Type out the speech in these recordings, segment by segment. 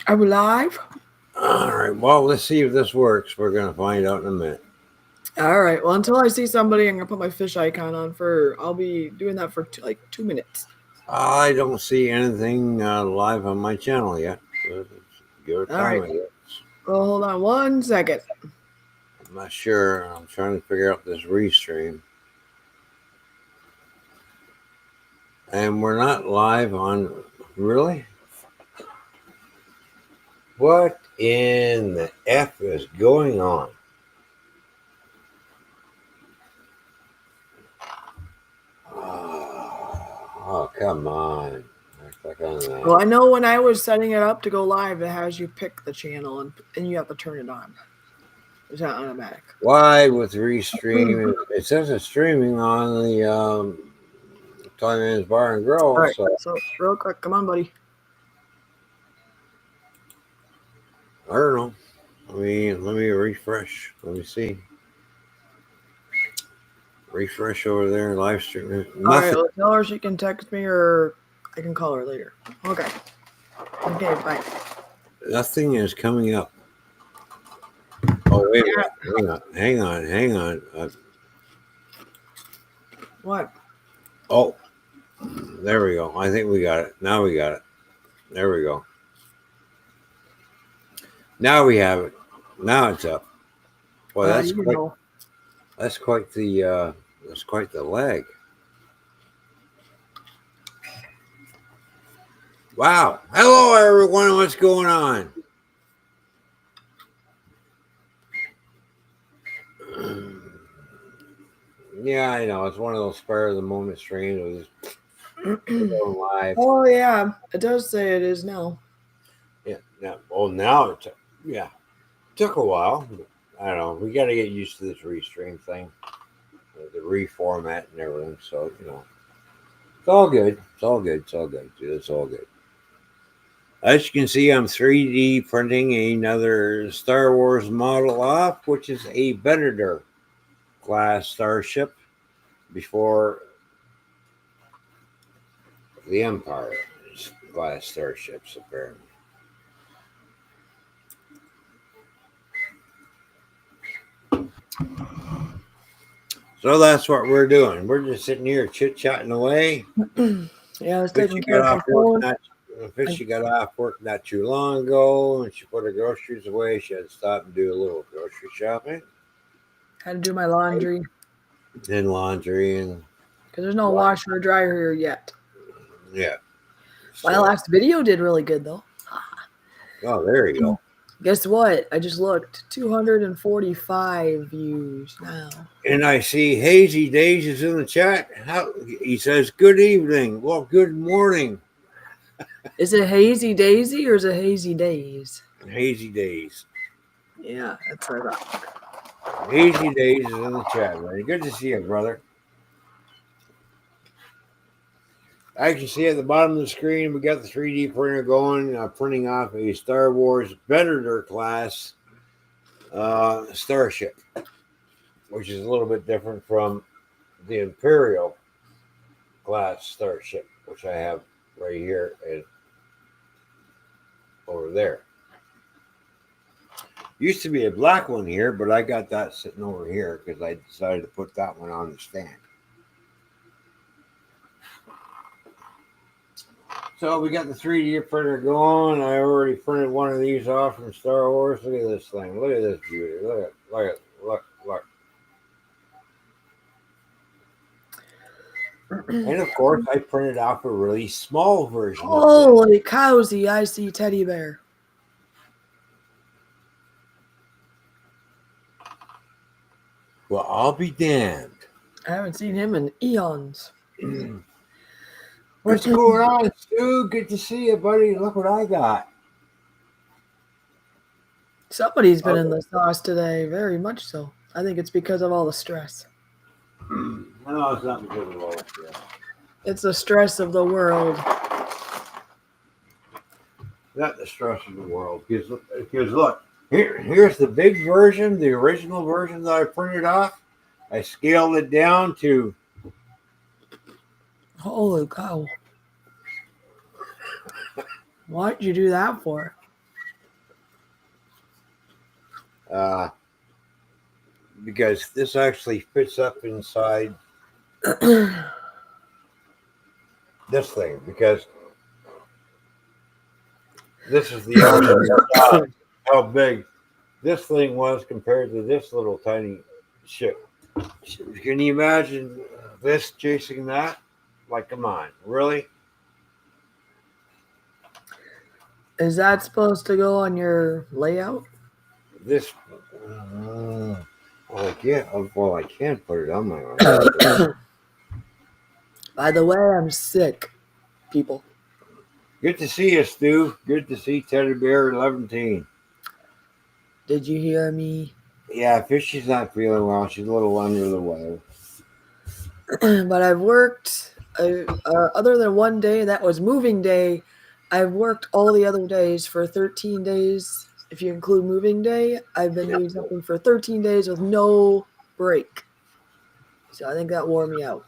Are we live? All right. Well, let's see if this works. We're going to find out in a minute. All right. Well, until I see somebody, I'm gonna put my fish icon on for. I'll be doing that for like 2 minutes. I don't see anything live on my channel yet. Let's give it All time, right. I guess. Well, hold on 1 second. I'm not sure. I'm trying to figure out this restream. And we're not live on. Really? What in the F is going on? Oh, come on. Click on that. Well, I know when I was setting it up to go live, it has you pick the channel and you have to turn it on. It's not automatic. Why with restream? It says it's streaming on the Tony Man's Bar and All Grill. right. So So real quick, come on, buddy. I don't know. Let me refresh. Let me see. Refresh over there, live stream. All right. Nothing. Well, tell her she can text me or I can call her later. Okay. Okay. Bye. Nothing is coming up. Oh wait a minute. Hang on. Hang on. What? Oh, there we go. I think we got it. Now we got it. There we go. Now we have it. Now it's up. Well, You know. that's quite the lag. Wow. Hello everyone. What's going on? Yeah, I know. It's one of those spur of the moment streams. Going live. Oh yeah, it does say it is now. Yeah. Now, well, now it's yeah. Took a while. I don't know. We got to get used to this restream thing, the reformat and everything. So it's all good. It's all good. It's all good. It's all good. As you can see, I'm 3D printing another Star Wars model off, which is a Venator class starship before the Empire class starships, apparently. So that's what we're doing. We're just sitting here chit chatting away. Yeah, I was Fish taking she care got of off some work phone. not Fish she got off work not too long ago, and she put her groceries away. She had to stop and do a little grocery shopping Had to do my laundry and laundry and because there's no what? washer or dryer here yet. Yeah. My So last video did really good though. oh, there you go. Guess what? I just looked. 245 views now. And I see Hazy Days is in the chat. He says good evening. Well, good morning, Is it Hazy Daisy or is it Hazy Days? Hazy Days. Yeah, that's what I thought. Hazy Days is in the chat, buddy. Good to see you, brother. I can see at the bottom of the screen we got the 3D printer going, printing off a Star Wars Venator class starship, which is a little bit different from the Imperial class starship, which I have right here and over there. Used to be a black one here, but I got that sitting over here because I decided to put that one on the stand. So we got the 3D printer going. I already printed one of these off from Star Wars. Look at this thing. Look at this beauty. Look. And of course, I printed off a really small version of this. Holy cowsy, I see teddy bear. Well, I'll be damned. I haven't seen him in eons. What's going on, Stu? Good to see you, buddy. Look what I got. Somebody's been in the sauce today, very much so. I think it's because of all the stress. No, it's not because of all this. It's the stress of the world. Not the stress of the world. Because look, here's the big version, the original version that I printed off. I scaled it down to. Holy cow. What'd you do that for? because this actually fits up inside this thing. Because this is the actual size, how big this thing was compared to this little tiny ship. Can you imagine this chasing that? Like, come on, really? Is that supposed to go on your layout? This. Well, I can't. Well, I can't put it on my own. By the way, I'm sick, people. Good to see you, Stu. Good to see Teddy Bear 11. Did you hear me? Yeah, Fishy's not feeling well. She's a little under the weather. But I've worked, other than one day, that was moving day, I've worked all the other days for 13 days. If you include moving day, I've been doing something for 13 days with no break. So I think that wore me out.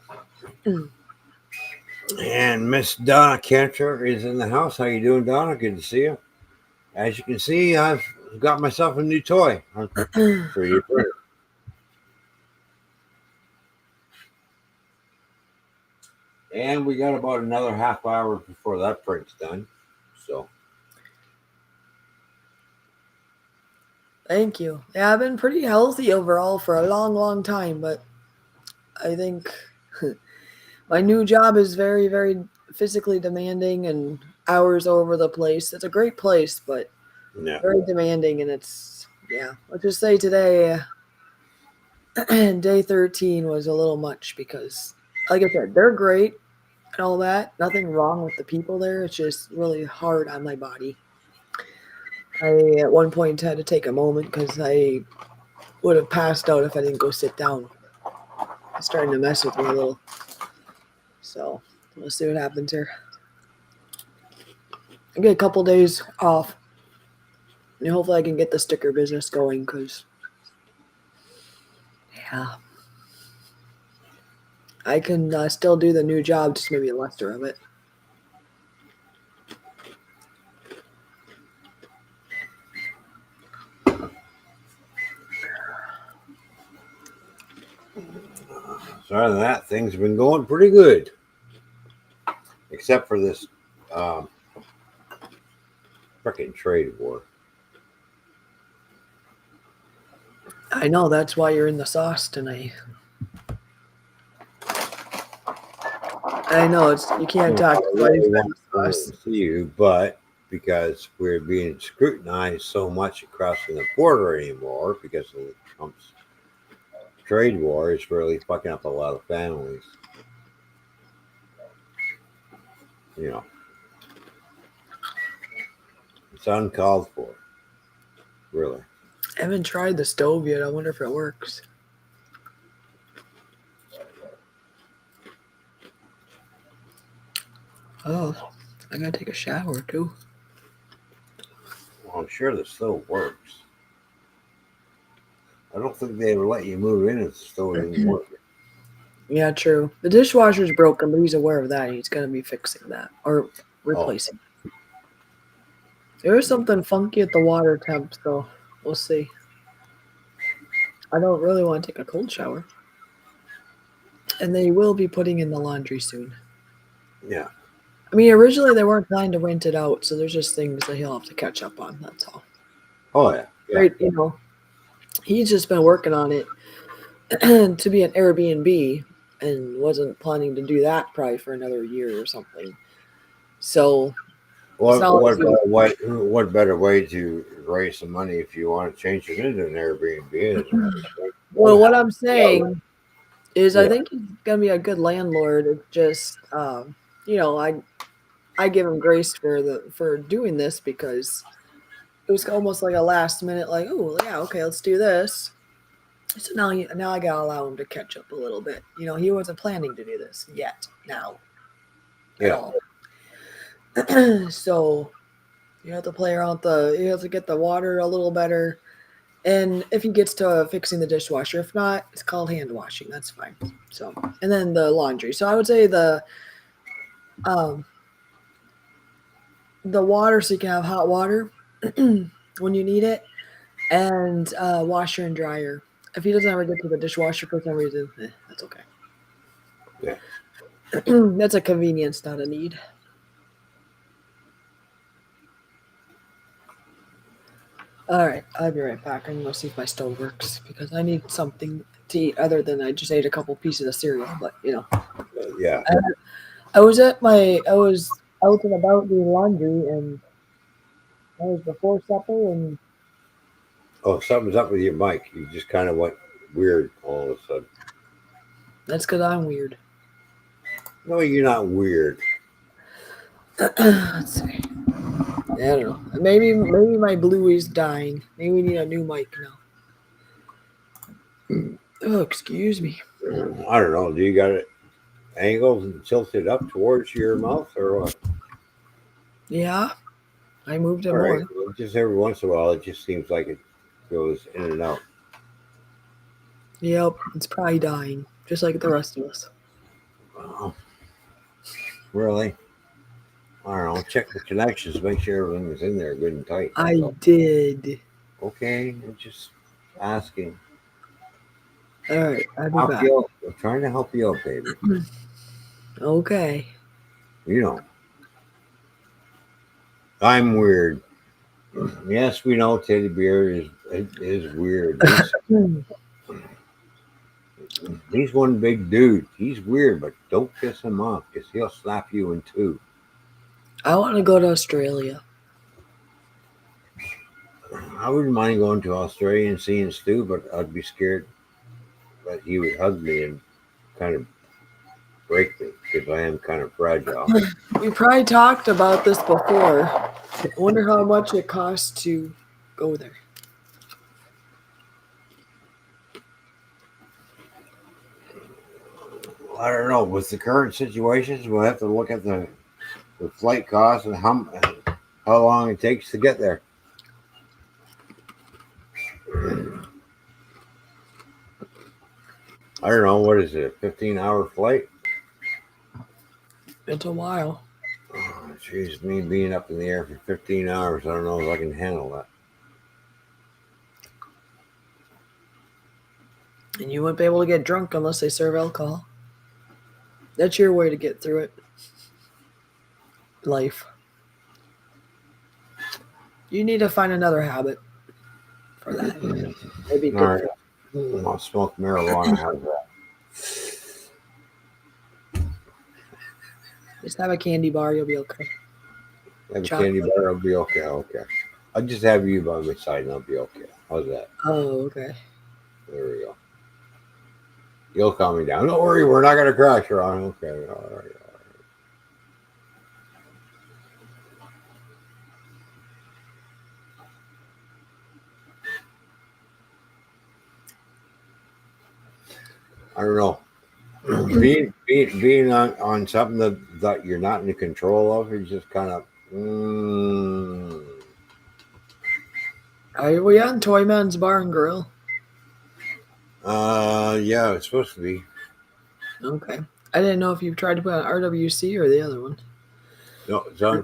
And Miss Donna Cantor is in the house. How you doing, Donna? Good to see you. As you can see, I've got myself a new toy. I'm pretty impressed. And we got about another half hour before that print's done. So Thank you. Yeah, I've been pretty healthy overall for a long, long time, but I think my new job is very, very physically demanding and hours over the place. It's a great place, but yeah. very demanding, and it's, yeah. Let's just say today, day 13 was a little much because, like I said, they're great and all that. Nothing wrong with the people there. It's just really hard on my body. I, at one point, had to take a moment because I would have passed out if I didn't go sit down. It's starting to mess with me a little. So, we'll see what happens here. I get a couple days off. And hopefully I can get the sticker business going because, yeah, I can still do the new job, just maybe lesser of it. So other than that, things have been going pretty good. Except for this freaking trade war. I know, that's why you're in the sauce tonight. I know, it's you can't talk to somebody who's in the sauce. See you, but because we're being scrutinized so much crossing the border anymore because of Trump's trade war, is really fucking up a lot of families. You know, it's uncalled for. Really. I haven't tried the stove yet. I wonder if it works. Oh, I gotta take a shower too. Well, I'm sure the stove works. I don't think they would let you move in if the stove didn't work. Yeah, true. The dishwasher's broken, but he's aware of that. He's gonna be fixing that or replacing. Oh. There is something funky at the water temp, so we'll see. I don't really want to take a cold shower. And they will be putting in the laundry soon. Yeah. I mean, originally they weren't planning to rent it out, so there's just things that he'll have to catch up on. That's all. Oh yeah. Right, you know, he's just been working on it to be an Airbnb and wasn't planning to do that probably for another year or something. So, what better way to raise some money if you want to change it into an Airbnb? Well, what I'm saying is, I think he's gonna be a good landlord. It's just, you know, I give him grace for doing this because it was almost like a last minute, like, oh yeah, okay, let's do this. So now I gotta allow him to catch up a little bit. You know, he wasn't planning to do this yet. Now, at all. So you have to play around you have to get the water a little better. And if he gets to fixing the dishwasher, if not, it's called hand washing. That's fine. So, and then the laundry. So I would say the water, so you can have hot water when you need it. and washer and dryer. If he doesn't ever get to the dishwasher for some reason, that's okay. Yeah. That's a convenience, not a need. All right, I'll be right back. I'm gonna go see if my stove works because I need something to eat other than I just ate a couple pieces of cereal. But Yeah. I was out and about doing laundry, and that was before supper, and Oh, something's up with your mic. You just kind of went weird all of a sudden. that's because I'm weird. No, you're not weird. Let's see. I don't know. Maybe my Bluey's dying. Maybe we need a new mic now. Oh, excuse me. I don't know. Do you got it angled and tilted up towards your mouth or what? Yeah, I moved it All right. more. Well, just every once in a while, it just seems like it goes in and out. Yep, it's probably dying, just like the rest of us. Oh, really? I don't know. Check the connections. Make sure everything is in there good and tight. That's I all. did. Okay. I'm just asking. All right, I'll be Help back. you out. I'm trying to help you out, baby. Okay. You know, I'm weird. Yes, we know Teddy Bear is weird. He's one big dude. He's weird, but don't piss him off because he'll slap you in two. I want to go to Australia. I wouldn't mind going to Australia and seeing Stu, but I'd be scared that he would hug me and kind of break me because I am kind of fragile. We probably talked about this before. I wonder how much it costs to go there. I don't know. With the current situations, we'll have to look at the flight costs and how long it takes to get there. I don't know. What is it? A 15-hour flight? It's a while. Oh, jeez, me being up in the air for 15 hours. I don't know if I can handle that. And you wouldn't be able to get drunk unless they serve alcohol. That's your way to get through it. Life. You need to find another habit for that. Maybe All good. right. I'll smoke marijuana. How's that? Just have a candy bar, you'll be okay. Have a Chocolate. candy bar. I'll be okay. Okay. I'll just have you by my side and I'll be okay. How's that? Oh, okay. There we go. You'll calm me down. Don't worry. We're not going to crash, Ron. Okay. All right. I don't know. Being on something that you're not in control of is just kind of. Are we on Toy Man's Bar and Grill? Yeah, it's supposed to be. Okay. I didn't know if you tried to put on RWC or the other one. No, it's on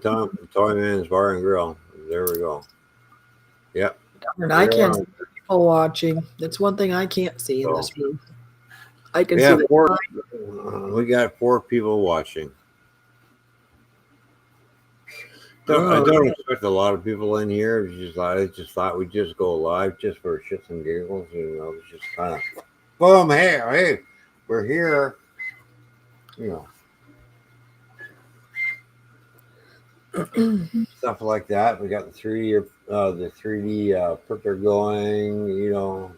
Toy Man's Bar and Grill. There we go. Yep. And I can't see people watching. That's one thing I can't see in this room. I can see we got 4 people watching. I don't expect a lot of people in here. I just thought we'd just go live just for shits and giggles. It's just kind of, boom, hey, we're here. Stuff like that. We got the 3D printer going.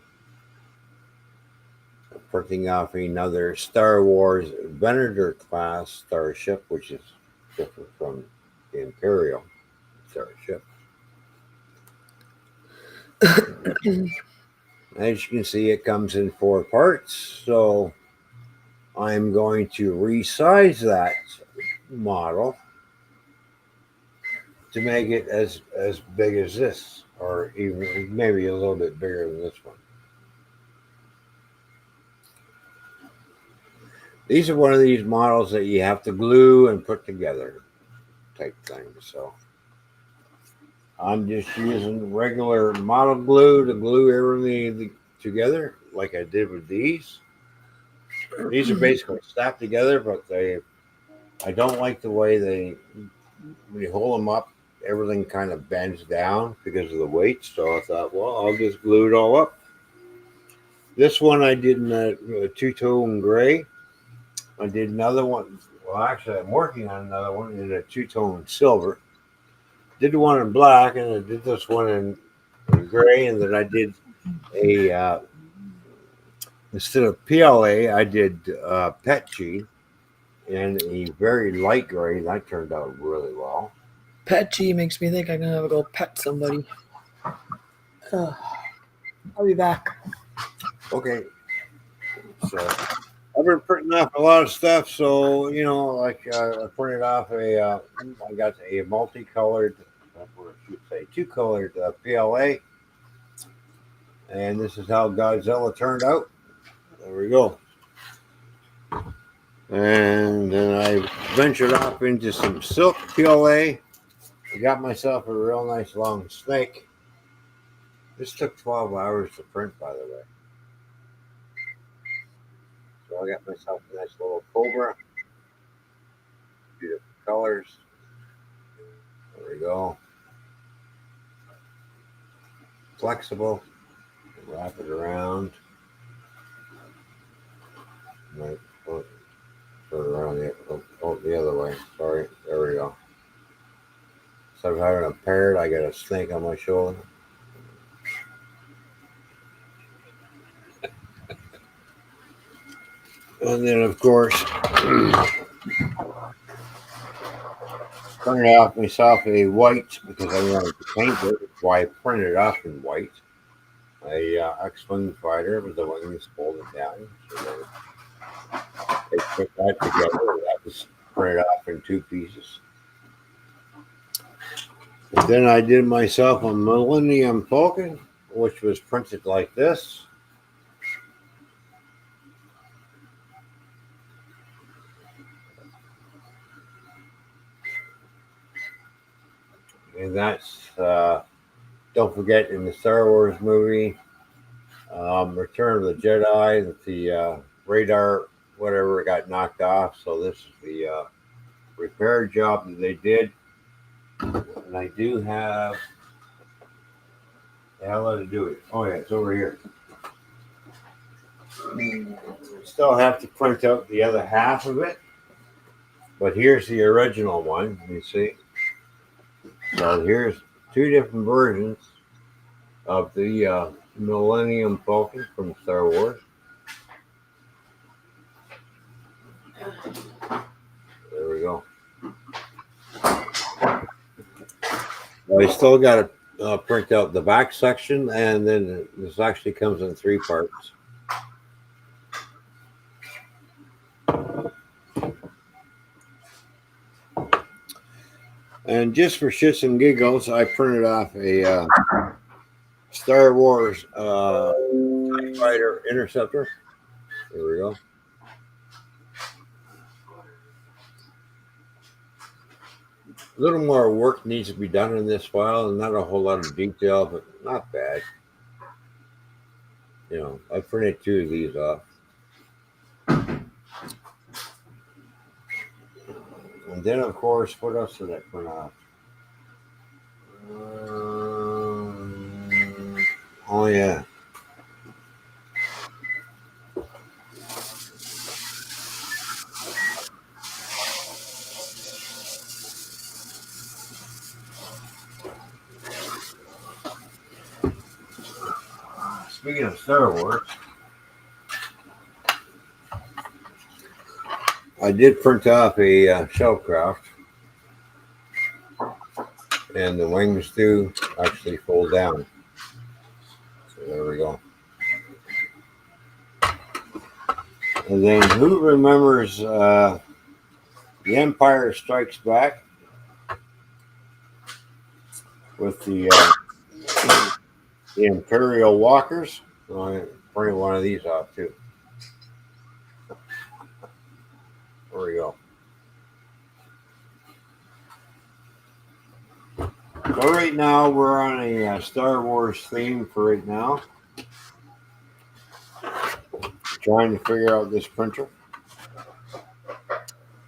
Printing off another Star Wars Venator class starship, which is different from the Imperial starship. As you can see, it comes in 4 parts, so I'm going to resize that model to make it as big as this, or even maybe a little bit bigger than this one. These are one of these models that you have to glue and put together type thing. So I'm just using regular model glue to glue everything together, like I did with these. These are basically snapped together, but I don't like the way when you hold them up, everything kind of bends down because of the weight. So I thought, well, I'll just glue it all up. This one I did in a two-tone gray. I did another one. Well, actually, I'm working on another one in a two-tone silver. Did the one in black, and I did this one in gray, and then I did a instead of PLA, I did Petchi in a very light gray. That turned out really well. Petchy makes me think I'm gonna have to go pet somebody. Ugh, I'll be back. Okay, so I've been printing off a lot of stuff. So like I printed off I got a multicolored, or I should say, two-colored PLA, and this is how Godzilla turned out. There we go. And then I ventured off into some silk PLA. I got myself a real nice long snake. This took 12 hours to print, by the way. So I got myself a nice little cobra. Beautiful colors. There we go. Flexible. Wrap it around. Might turn it around the other way. Sorry. There we go. Instead of having a parrot, I got a snake on my shoulder. And then, of course, printed off myself a white because I wanted to paint it. That's why I printed it off in white. A X-Wing fighter with the wings folded down. So they put that together. That was printed off in two pieces. And then I did myself a Millennium Falcon, which was printed like this. And that's, don't forget, in the Star Wars movie, Return of the Jedi, that the radar, whatever, got knocked off. So this is the repair job that they did. And I do have, the hell did I do it? Oh yeah, it's over here. Still have to print out the other half of it, but here's the original one. You see, so here's two different versions of the Millennium Falcon from Star Wars. There we go. I still got to print out the back section, and then this actually comes in three parts. And just for shits and giggles, I printed off a Star Wars TIE Fighter Interceptor. There we go. A little more work needs to be done in this file, and not a whole lot of detail, but not bad. I printed two of these off. And then, of course, what else did I print off? Oh, yeah. Speaking of Star Wars, I did print off a Shellcraft, and the wings do actually fold down. So there we go. And then who remembers The Empire Strikes Back with the Imperial Walkers? So I printed one of these off too. There we go. So So right now we're on a Star Wars theme for right now. Trying to figure out this printer.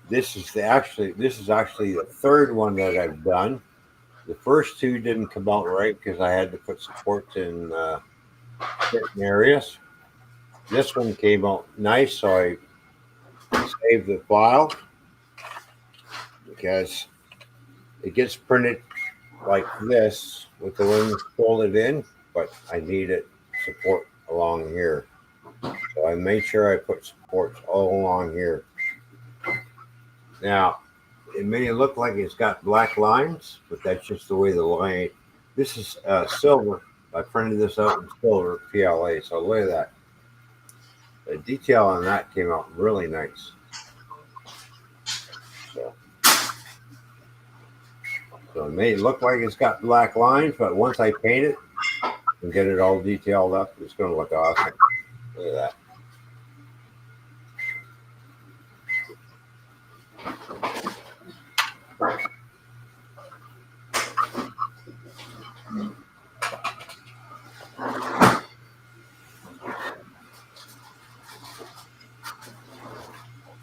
This is actually the third one that I've done. The first two didn't come out right because I had to put supports in certain areas. This one came out nice, so I saved the file because it gets printed like this with the wings folded in, but I needed support along here. So I made sure I put supports all along here. Now, it may look like it's got black lines, but that's just the way the line. This is silver. I printed this out in silver PLA. So look at that. The detail on that came out really nice. So it may look like it's got black lines, but once I paint it and get it all detailed up, it's going to look awesome. Look at that.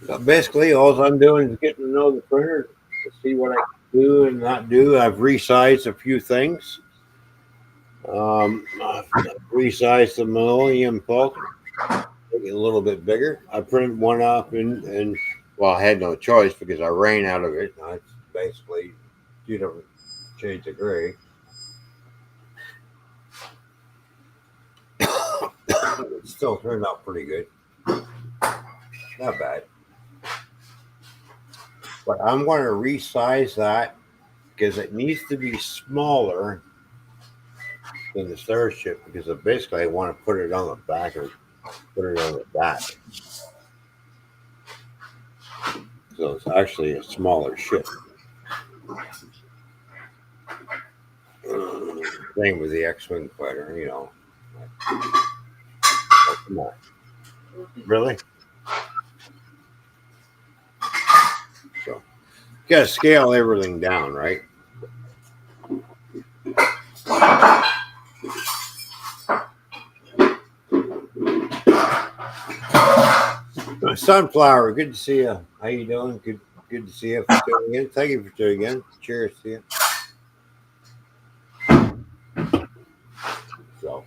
So basically, all I'm doing is getting to know the printer to see what I can do and not do. I've resized a few things. I've resized the Millennium Falcon, make it a little bit bigger. I printed one off and well, I had no choice because I ran out of it. It's basically 2 different shades of gray. It still turned out pretty good. Not bad. But I'm going to resize that because it needs to be smaller than the Starship because basically I want to put it on the back or put it on the back. So it's actually a smaller ship. Same with the X-Wing fighter, you know. Oh, come on. Really? So you gotta scale everything down, right? Sunflower, good to see you. How you doing? Good to see you for tuning in. Thank you for tuning in. Cheers to you. So,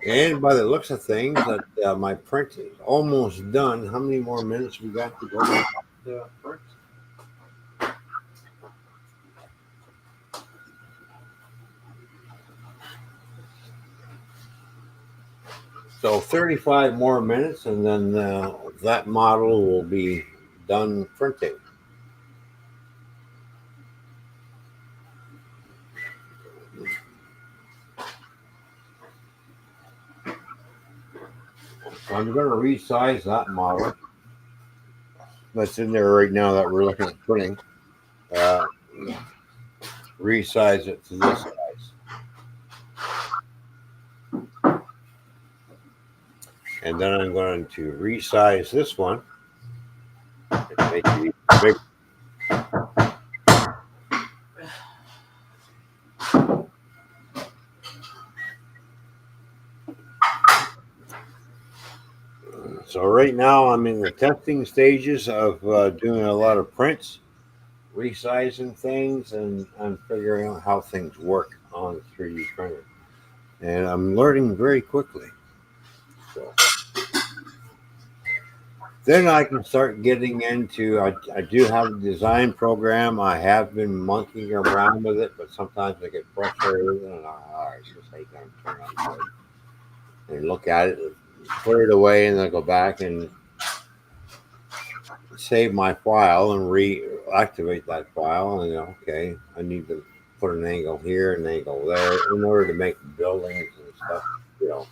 and by the looks of things, that my print is almost done. How many more minutes we got to go? Print? So 35 more minutes, and then that model will be done printing. I'm going to resize that model that's in there right now that we're looking at printing. Resize it to this size. And then I'm going to resize this one and make it even bigger. So right now I'm in the testing stages of doing a lot of prints, resizing things, and I'm figuring out how things work on the 3D printer. And I'm learning very quickly. So then I can start getting into, I do have a design program. I have been monkeying around with it, but sometimes I get frustrated and I just hate to turn on it and look at it, put it away, and then go back and save my file and reactivate that file. And okay, I need to put an angle here, an angle there, in order to make buildings and stuff, you know.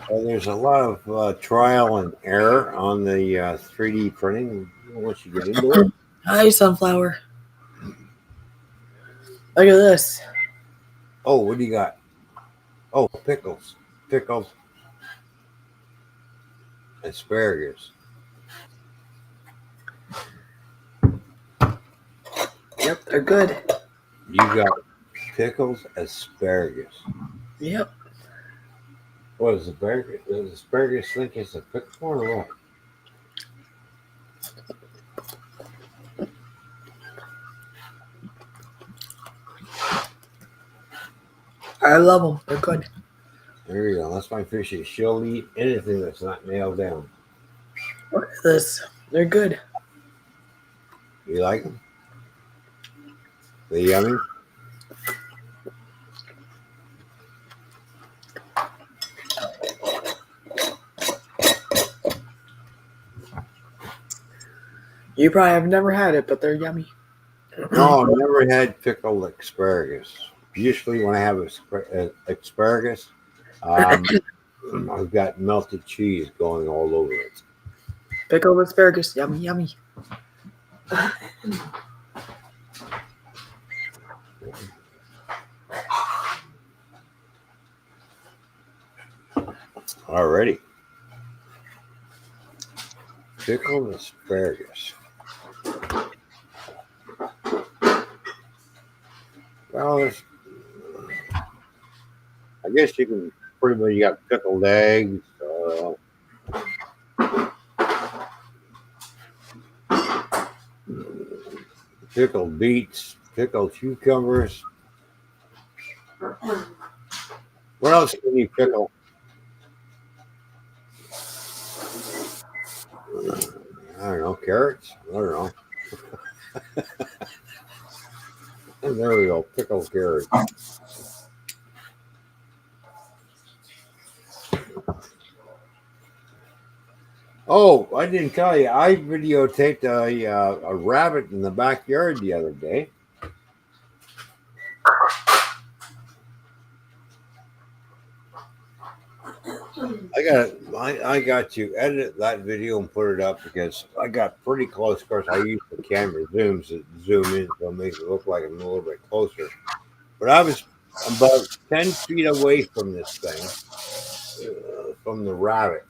So there's a lot of trial and error on the 3D printing once you get into it. Hi, Sunflower. Look at this. Oh, what do you got? Oh, pickles, pickles, asparagus. Yep, they're good. You got pickles, asparagus. Yep. What is asparagus? Does asparagus think it's a pickle or what? I love them. They're good. There you go. That's my fishy. She'll eat anything that's not nailed down. Look at this. They're good. You like them? They yummy? You probably have never had it, but they're yummy. No, I've never had pickled asparagus. Usually, when I have asparagus, um, I've got melted cheese going all over it. Pickled asparagus. Yummy, yummy. Already. Pickled asparagus. Well, I guess you can pretty much, you got pickled eggs, pickled beets, pickled cucumbers. What else can you pickle? I don't know, carrots? I don't know. And there we go, pickled carrots. Oh, I didn't tell you, I videotaped a rabbit in the backyard the other day. I got to edit that video and put it up because I got pretty close. Of course, I use the camera zooms to zoom in, so it makes it look like I'm a little bit closer. But I was about 10 feet away from this thing, from the rabbit.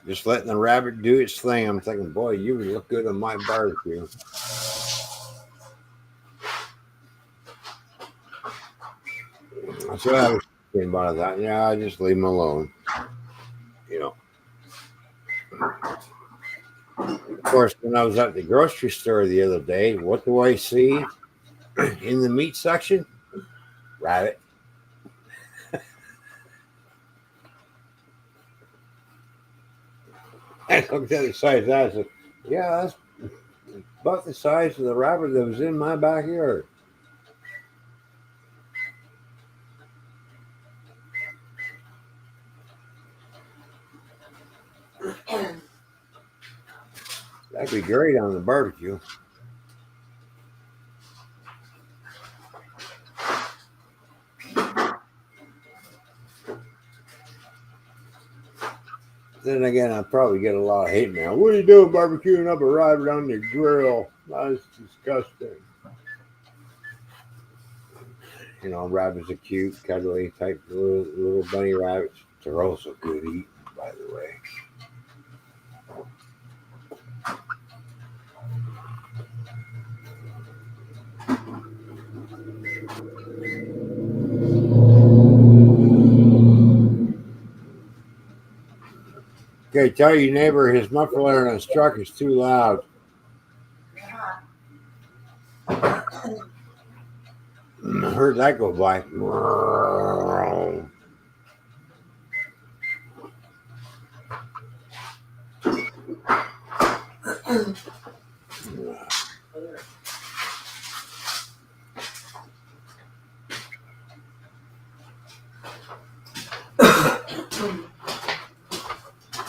Just letting the rabbit do its thing. I'm thinking, boy, you would look good on my barbecue. That's what I was thinking about that. Yeah, I just leave him alone. You know. Of course, when I was at the grocery store the other day, what do I see in the meat section? Rabbit. I looked at the size of that. I said, yeah, that's about the size of the rabbit that was in my backyard. That'd be great on the barbecue. Then again, I'd probably get a lot of hate mail. What are you doing barbecuing up a rabbit on the grill? That's disgusting. You know, rabbits are cute, cuddly type little bunny rabbits. They're also good eating, by the way. Okay, tell your neighbor his muffler on his truck is too loud. I heard that go by.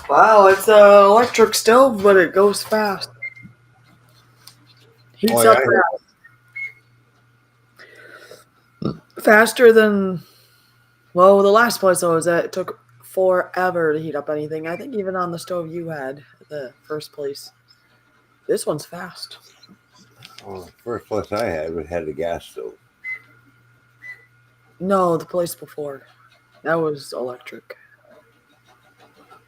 Wow, it's an electric stove, but it goes fast. Heats up fast. Faster than, well, the last place I was at, it took forever to heat up anything. I think even on the stove you had, the first place. This one's fast. Well, the first place I had a gas stove. No, the place before. That was electric.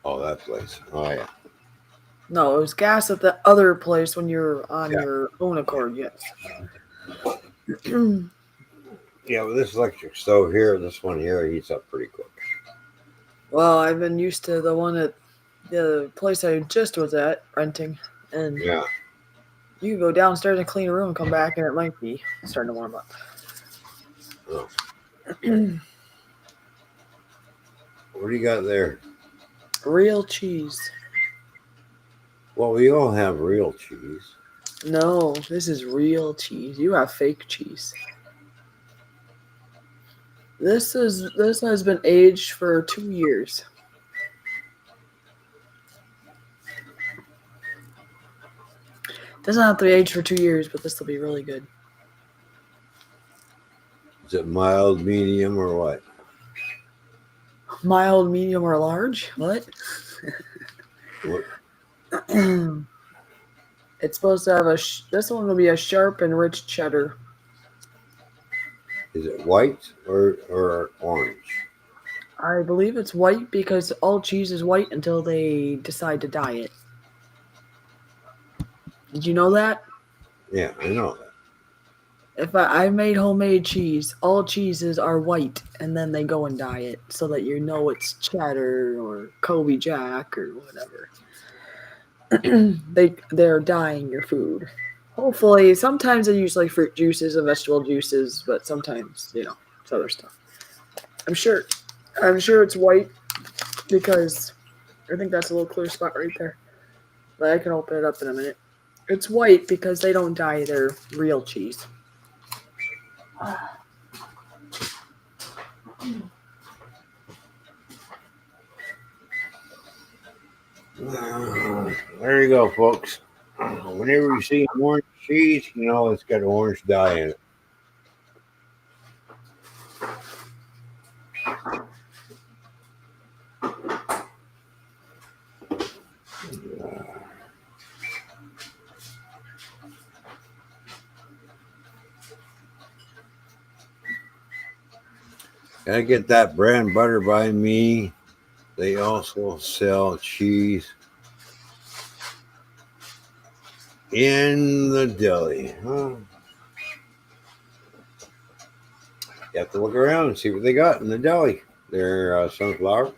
Oh, that place. Oh yeah. No, it was gas at the other place when you're on Yeah. your own accord, yes. Yeah, with this electric stove here, this one here heats up pretty quick. Well, I've been used to the one at the place I just was at renting, and Yeah. you can go downstairs and clean a room and come back, and it might be starting to warm up. Oh. What do you got there? Real cheese. Well, we all have real cheese. No, this is real cheese. You have fake cheese. This has been aged for 2 years. Doesn't have to be aged for 2 years, but this will be really good. Is it mild, medium, or what? Mild, medium, or large? What? What? It's supposed to have this one will be a sharp and rich cheddar. Is it white or orange? I believe it's white because all cheese is white until they decide to dye it. Did you know that? Yeah, I know that. If I made homemade cheese, all cheeses are white, and then they go and dye it so that you know it's cheddar or Kobe Jack or whatever. They're dyeing your food. Hopefully, sometimes they use like fruit juices and vegetable juices, but sometimes it's other stuff. I'm sure it's white because I think that's a little clear spot right there. But I can open it up in a minute. It's white because they don't dye their real cheese. There you go, folks. Whenever you see orange cheese, you know it's got orange dye in it. Gotta get that bread and butter by me. They also sell cheese in the deli. Huh? You have to look around and see what they got in the deli. Their sunflower.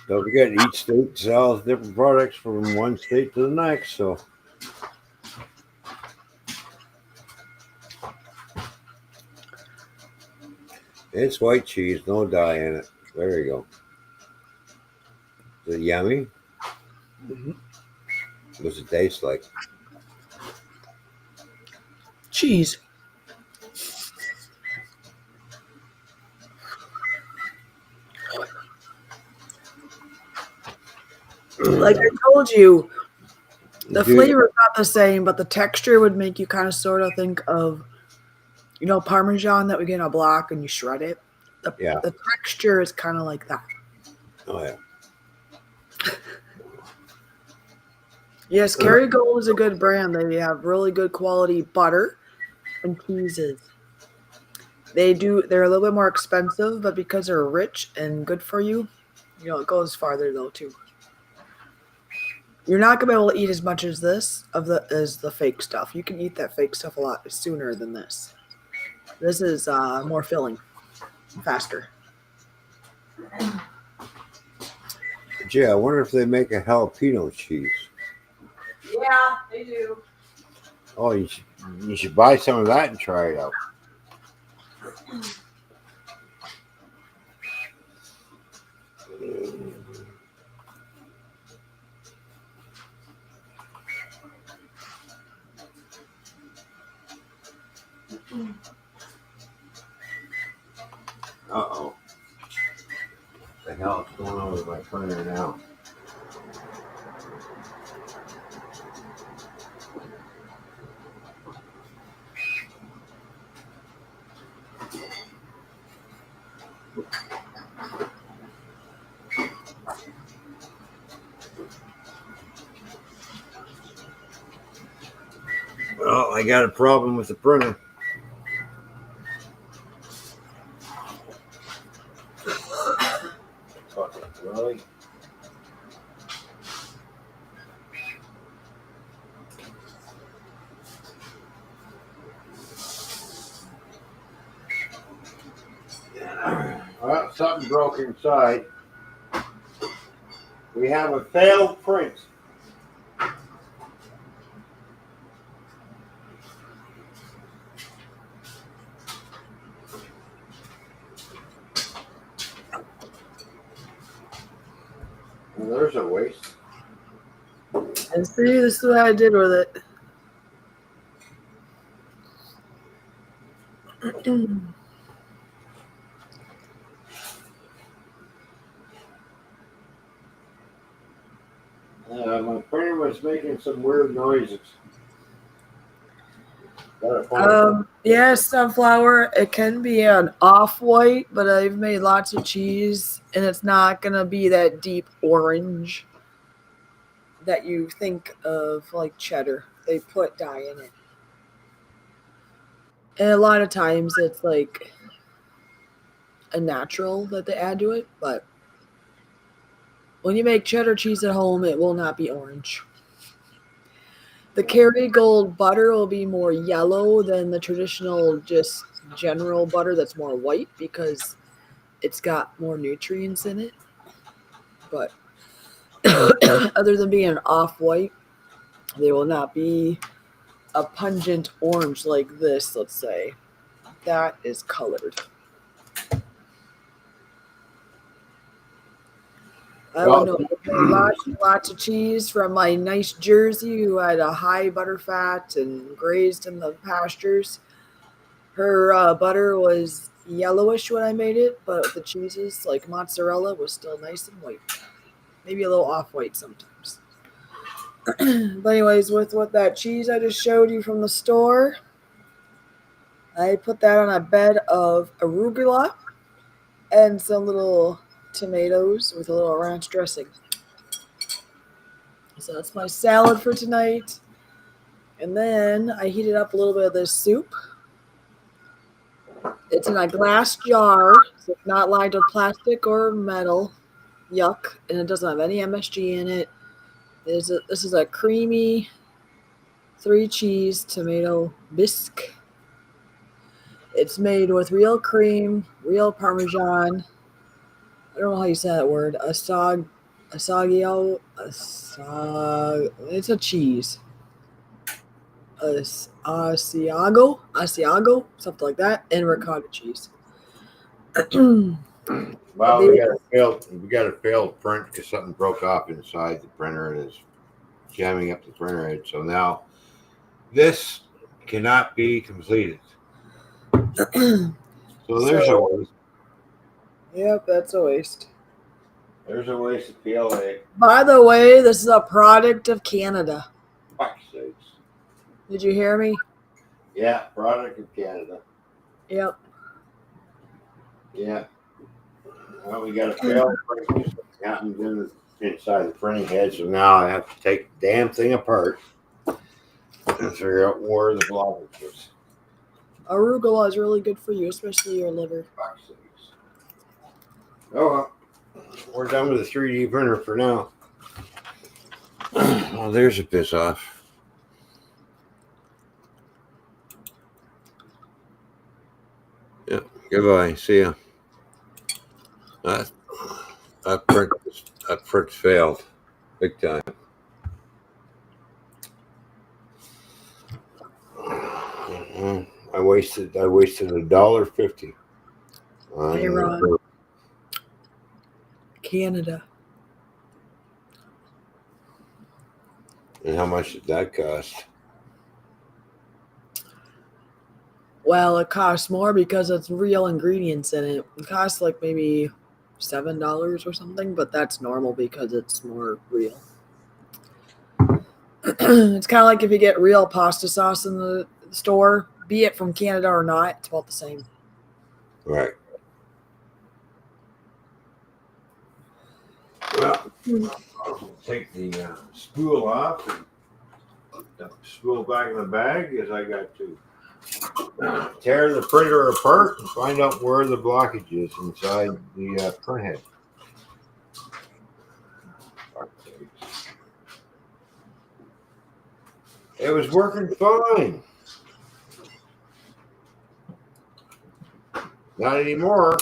Don't forget, each state sells different products from one state to the next. So, it's white cheese, no dye in it. There you go. Is it yummy? Mm-hmm. What's it taste like? Cheese. Like I told you, the flavor is not the same, but the texture would make you kind of sort of think of, Parmesan that we get in a block and you shred it. Yeah. The texture is kind of like that. Oh, yeah. Yes, Kerrygold is a good brand. They have really good quality butter and cheeses. They're a little bit more expensive, but because they're rich and good for you, it goes farther though too. You're not gonna be able to eat as much as as the fake stuff. You can eat that fake stuff a lot sooner than this. This is more filling, faster. Gee, I wonder if they make a jalapeno cheese. Yeah, they do. Oh, you should buy some of that and try it out. Uh-oh. What the hell is going on with my printer now? Oh, I got a problem with the printer. Really? Well, something broke inside. We have a failed print. Well, there's a waste. And see, this is what I did with it. My printer was making some weird noises. Gotta find Yeah, sunflower. It can be an off-white, but I've made lots of cheese, and it's not gonna be that deep orange that you think of like cheddar. They put dye in it, and a lot of times it's like a natural that they add to it. But when you make cheddar cheese at home, it will not be orange. The Kerrygold butter will be more yellow than the traditional, just general butter that's more white because it's got more nutrients in it. But other than being off white, they will not be a pungent orange like this, let's say. That is colored. I would know lots and lots of cheese from my nice Jersey who had a high butter fat and grazed in the pastures. Her butter was yellowish when I made it, but the cheeses, like mozzarella, was still nice and white. Maybe a little off-white sometimes. But anyways, with what that cheese I just showed you from the store, I put that on a bed of arugula and some little tomatoes with a little ranch dressing. So that's my salad for tonight. And then I heated up a little bit of this soup. It's in a glass jar, so it's not lined with plastic or metal. Yuck. And it doesn't have any MSG in it. This is a creamy 3-cheese tomato bisque. It's made with real cream, real Parmesan. I don't know how you say that word. It's a cheese. Asiago, something like that, and ricotta cheese. Well, we got a failed print because something broke off inside the printer and is jamming up the printer head. So now this cannot be completed. So there's a waste. Yep, that's a waste. There's a waste of PLA. By the way, this is a product of Canada. Fuck sakes. Did you hear me? Yeah, product of Canada. Yep. Yeah. Well, we got a failed print. Happens inside the printing head, so now I have to take the damn thing apart and figure out where the blockage is. Arugula is really good for you, especially your liver. Fuck sakes. Oh well. We're done with the 3D printer for now. Well, there's a piss off. Yeah, goodbye. See ya. That print failed. Big time. I wasted $1.50. Hey, Ron. Canada. And how much did that cost? Well, it costs more because it's real ingredients in it. It costs like maybe $7 or something, but that's normal because it's more real. It's kind of like if you get real pasta sauce in the store, be it from Canada or not, it's about the same. Right. Well, I'll take the spool off and Spool back in the bag because I got to tear the printer apart and find out where the blockage is inside the print head. It was working fine. Not anymore.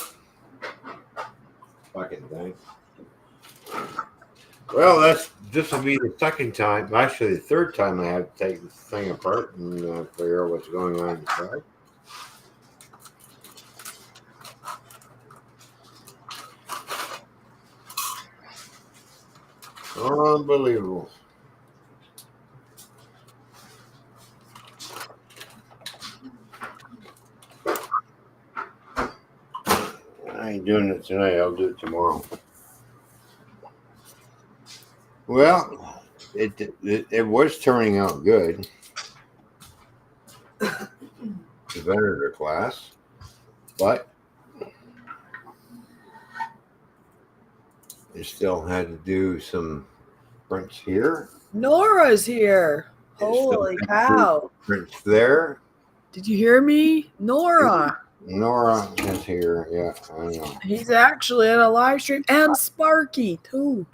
Fucking thing. Well, this will be the second time, actually the third time I have to take this thing apart and figure out what's going on inside. Unbelievable. I ain't doing it tonight. I'll do it tomorrow. Well, it was turning out good. The vinegar class, but I still had to do some prints here. Nora's here. Holy cow. Prints there. Did you hear me? Nora. Nora is here. Yeah, I know. He's actually at a live stream. And Sparky, too.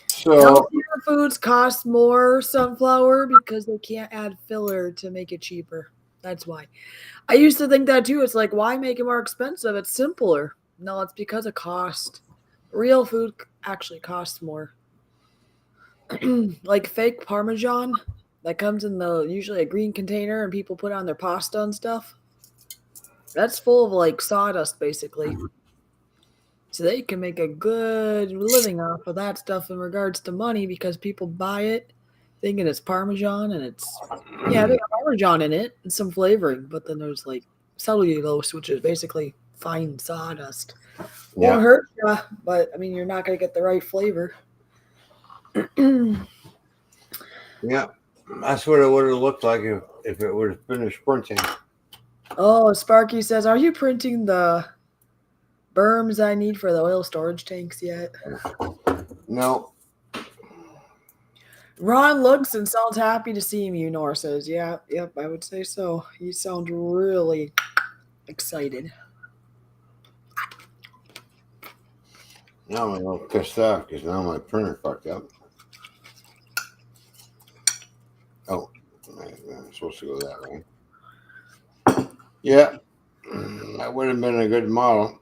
So, healthier foods cost more sunflower because they can't add filler to make it cheaper. That's why. I used to think that too. It's like, why make it more expensive? It's simpler. No, it's because of cost. Real food actually costs more. Like fake Parmesan that comes in usually a green container and people put on their pasta and stuff. That's full of like sawdust basically. So they can make a good living off of that stuff in regards to money because people buy it thinking it's Parmesan and it's, they have Parmesan in it and some flavoring, but then there's like cellulose, which is basically fine sawdust. Won't hurt you, but I mean, you're not going to get the right flavor. Yeah, that's what it would have looked like if it would have finished printing. Oh, Sparky says, are you printing the berms I need for the oil storage tanks yet? No. Ron looks and sounds happy to see me, Nora says. Yeah, yep, I would say so. He sounds really excited. Now I'm a little pissed off because now my printer fucked up. Oh, I'm supposed to go that way. Yeah, that would have been a good model.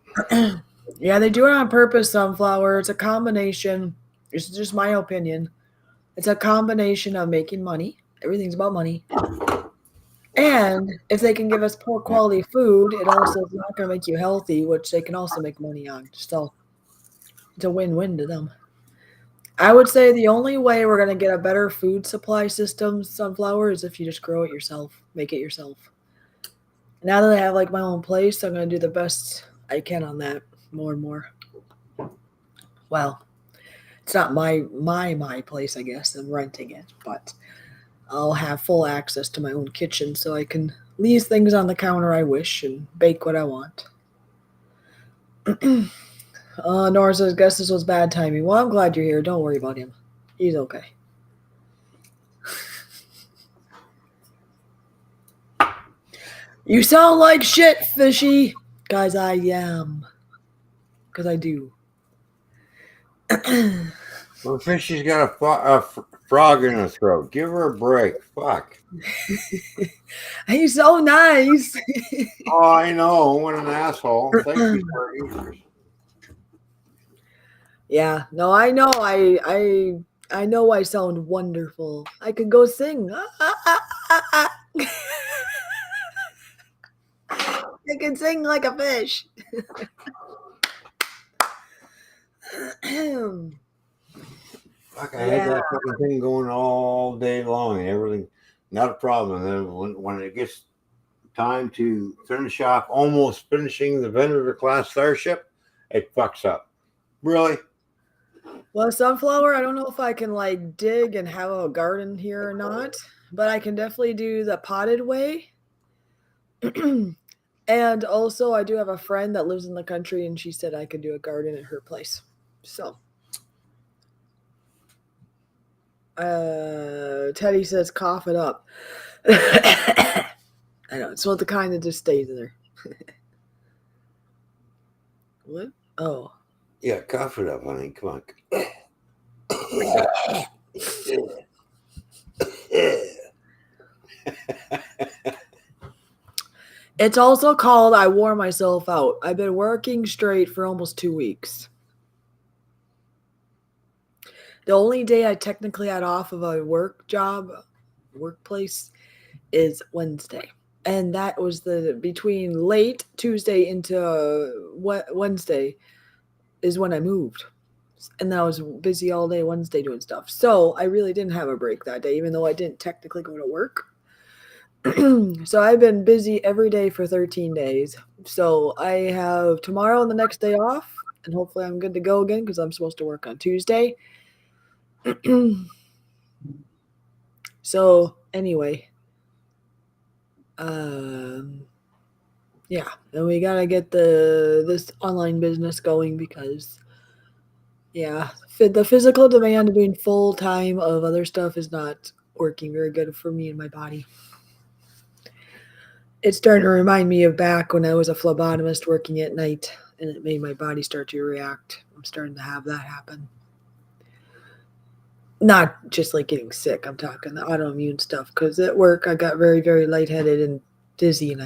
Yeah, they do it on purpose, sunflower. It's a combination. It's just my opinion. It's a combination of making money. Everything's about money. And if they can give us poor quality food, it also is not going to make you healthy, which they can also make money on. So it's a win-win to them. I would say the only way we're going to get a better food supply system, sunflower, is if you just grow it yourself, make it yourself. Now that I have like my own place, I'm going to do the best I can on that more and more. Well, it's not my place, I guess. I'm renting it, but I'll have full access to my own kitchen so I can leave things on the counter I wish and bake what I want. Nora says, guess this was bad timing. Well, I'm glad you're here. Don't worry about him. He's okay. You sound like shit, Fishy. Guys, I am. Because I do. Well, Fishy's got a frog in her throat. Give her a break. Fuck. He's so nice. Oh, I know. What an asshole. Thank you for your Yeah, no, I know. I know I sound wonderful. I could go sing. I can sing like a fish. Fuck, I had that fucking thing going all day long and everything. Not a problem. And then when it gets time to finish off, almost finishing the Venator class Starship, it fucks up. Really? Well, sunflower, I don't know if I can like dig and have a garden here or not, but I can definitely do the potted way. And also I do have a friend that lives in the country and she said I could do a garden at her place. So Teddy says cough it up. I know, it's not the kind that just stays in there. What? Oh. Yeah, cough it up, honey. Come on. It's also called I wore myself out. I've been working straight for almost 2 weeks. The only day I technically had off of a workplace, is Wednesday. And that was between late Tuesday into Wednesday is when I moved. And then I was busy all day Wednesday doing stuff. So I really didn't have a break that day, even though I didn't technically go to work. So I've been busy every day for 13 days. So I have tomorrow and the next day off. And hopefully I'm good to go again because I'm supposed to work on Tuesday. So anyway, yeah, and we gotta get this online business going because, yeah, the physical demand of doing full time of other stuff is not working very good for me and my body. It's starting to remind me of back when I was a phlebotomist working at night, and it made my body start to react. I'm starting to have that happen. Not just like getting sick. I'm talking the autoimmune stuff. Because at work, I got very, very lightheaded and dizzy, and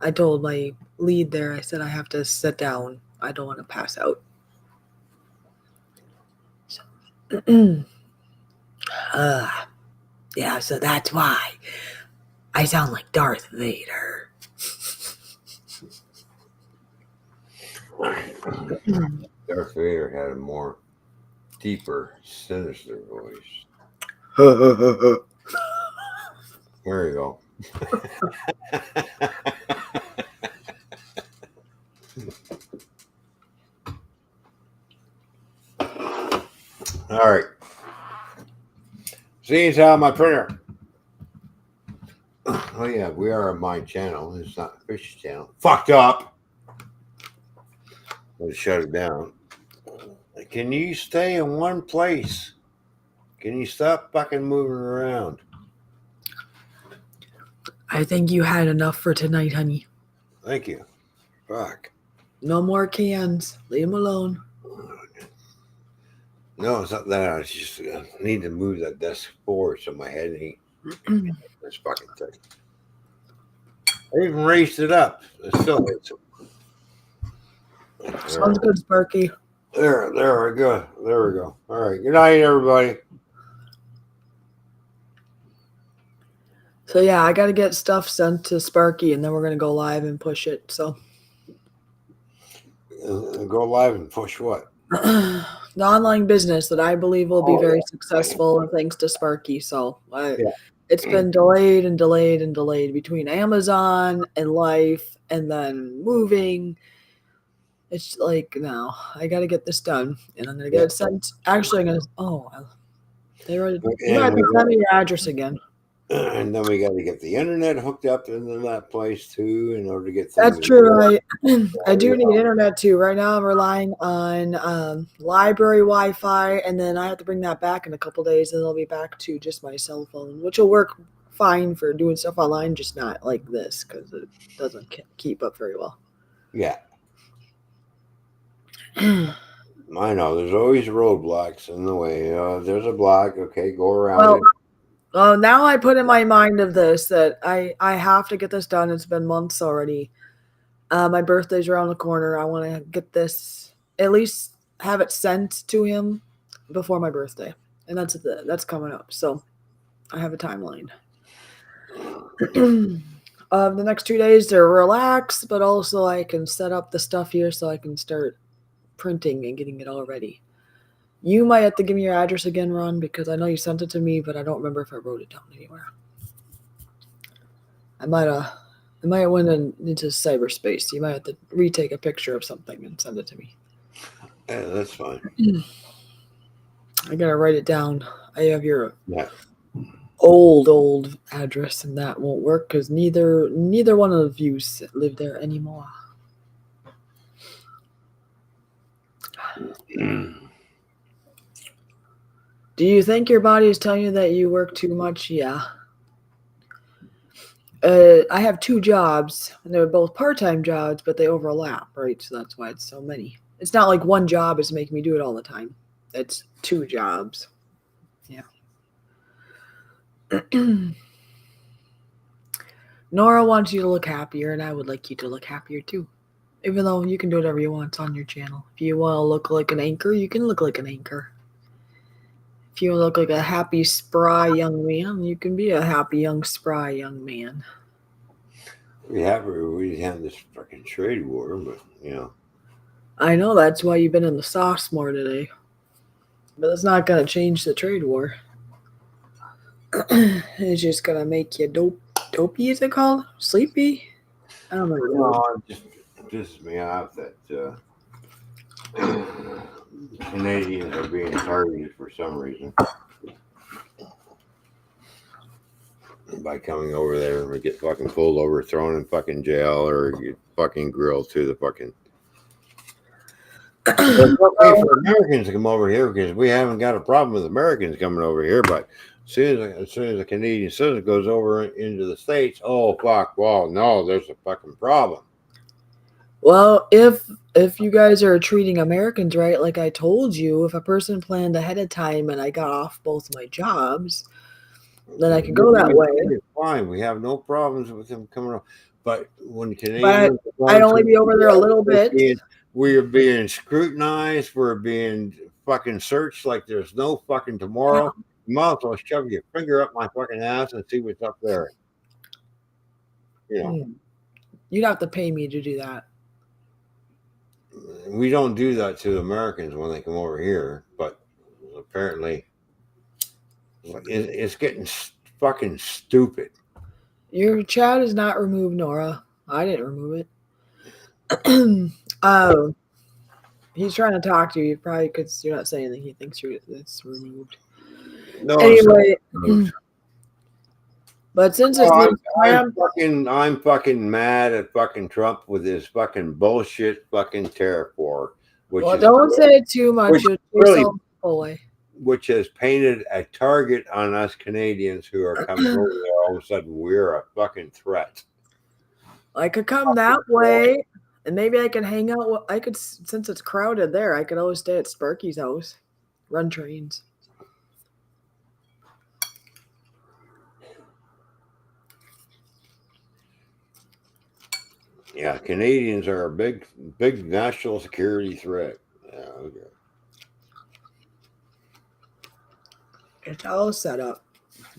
I told my lead there, I said, I have to sit down. I don't want to pass out. So, yeah, so that's why I sound like Darth Vader. Darth Vader had a more deeper, sinister voice. There you go. All right. Seeing as how my printer. Oh yeah, we are on my channel. It's not a fish channel. Fucked up. Let's shut it down. Can you stay in one place? Can you stop fucking moving around? I think you had enough for tonight, honey. Thank you. Fuck. No more cans. Leave them alone. No, it's not that. I just need to move that desk forward so my head ain't this fucking thing. I even raised it up. It still hits it. Sounds good, Sparky. There we go. There we go. All right. Good night, everybody. So yeah, I got to get stuff sent to Sparky, and then we're gonna go live and push it. So Go live and push what? the online business that I believe will be very successful, thanks to Sparky. So it's been delayed and delayed and delayed between Amazon and life, and then moving. It's like, no, I got to get this done, and I'm gonna get it sent. Actually, I'm gonna. Oh, you might have to send me your address again. And then we got to get the internet hooked up into that place too in order to get things. That's true. I do need internet too. Right now, I'm relying on library Wi-Fi, and then I have to bring that back in a couple days, and it'll be back to just my cell phone, which will work fine for doing stuff online, just not like this because it doesn't keep up very well. Yeah. I know. There's always roadblocks in the way. There's a block. Okay, go around it. Well, now I put in my mind of this that I have to get this done. It's been months already. My birthday's around the corner. I want to get this, at least have it sent to him before my birthday. And that's coming up. So I have a timeline. The next 2 days, they're relaxed, but also I can set up the stuff here so I can start printing and getting it all ready. You might have to give me your address again, Ron, because I know you sent it to me, but I don't remember if I wrote it down anywhere. I might have went into cyberspace. You might have to retake a picture of something and send it to me. Yeah, that's fine. I gotta write it down. I have your old address, and that won't work because neither one of you live there anymore. Do you think your body is telling you that you work too much? Yeah. I have 2 jobs, and they're both part-time jobs, but they overlap, right? So that's why it's so many. It's not like one job is making me do it all the time. It's 2 jobs. Yeah. Nora wants you to look happier, and I would like you to look happier too. Even though you can do whatever you want on your channel. If you want to look like an anchor, you can look like an anchor. If you want to look like a happy, spry young man, you can be a happy, young, spry young man. We have this fucking trade war, but you know. I know that's why you've been in the sauce more today. But it's not going to change the trade war. It's just going to make you dopey, is it called? Sleepy? I don't know. No, it just pisses me off that Canadians are being targeted for some reason by coming over there and we get fucking pulled over, thrown in fucking jail, or get fucking grilled to the fucking. It's okay for Americans to come over here because we haven't got a problem with Americans coming over here, but as soon as a Canadian citizen goes over into the States, oh fuck, well, no, there's a fucking problem. Well, if you guys are treating Americans right, like I told you, if a person planned ahead of time and I got off both my jobs, then I could go that way. It's fine. We have no problems with them coming over. But when But Canadians, I'd only be over there a little bit. We're being scrutinized. We're being fucking searched like there's no fucking tomorrow. You might as well shove your finger up my fucking ass and see what's up there. You know. You'd have to pay me to do that. We don't do that to Americans when they come over here, but apparently it's getting fucking stupid. Your chat is not removed, Nora. I didn't remove it. He's trying to talk to you. Probably because you're not saying anything. He thinks it's removed. No, anyway, but since it's I'm fucking mad at fucking Trump with his fucking bullshit fucking tariff war. Don't say it too much. Which has painted a target on us Canadians who are coming over there. All of a sudden, we're a fucking threat. I could come that way, and maybe I can hang out. I could, since it's crowded there, I could always stay at Sparky's house, run trains. Yeah, Canadians are a big national security threat. Yeah, okay. It's all set up.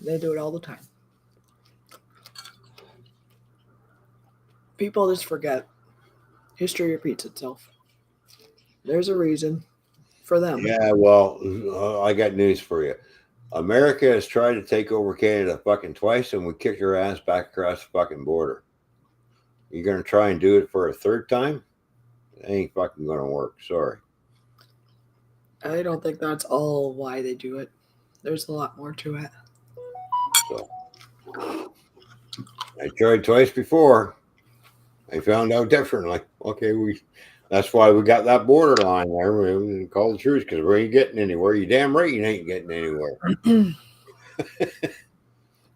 They do it all the time. People just forget. History repeats itself. There's a reason for them. Yeah, well, I got news for you. America has tried to take over Canada fucking twice, and we kicked our ass back across the fucking border. You're going to try and do it for a third time? It ain't fucking going to work. Sorry. I don't think that's all why they do it. There's a lot more to it. So, I tried twice before. I found out differently. Okay, that's why we got that borderline there. We didn't call the truth because we ain't getting anywhere. You damn right you ain't getting anywhere.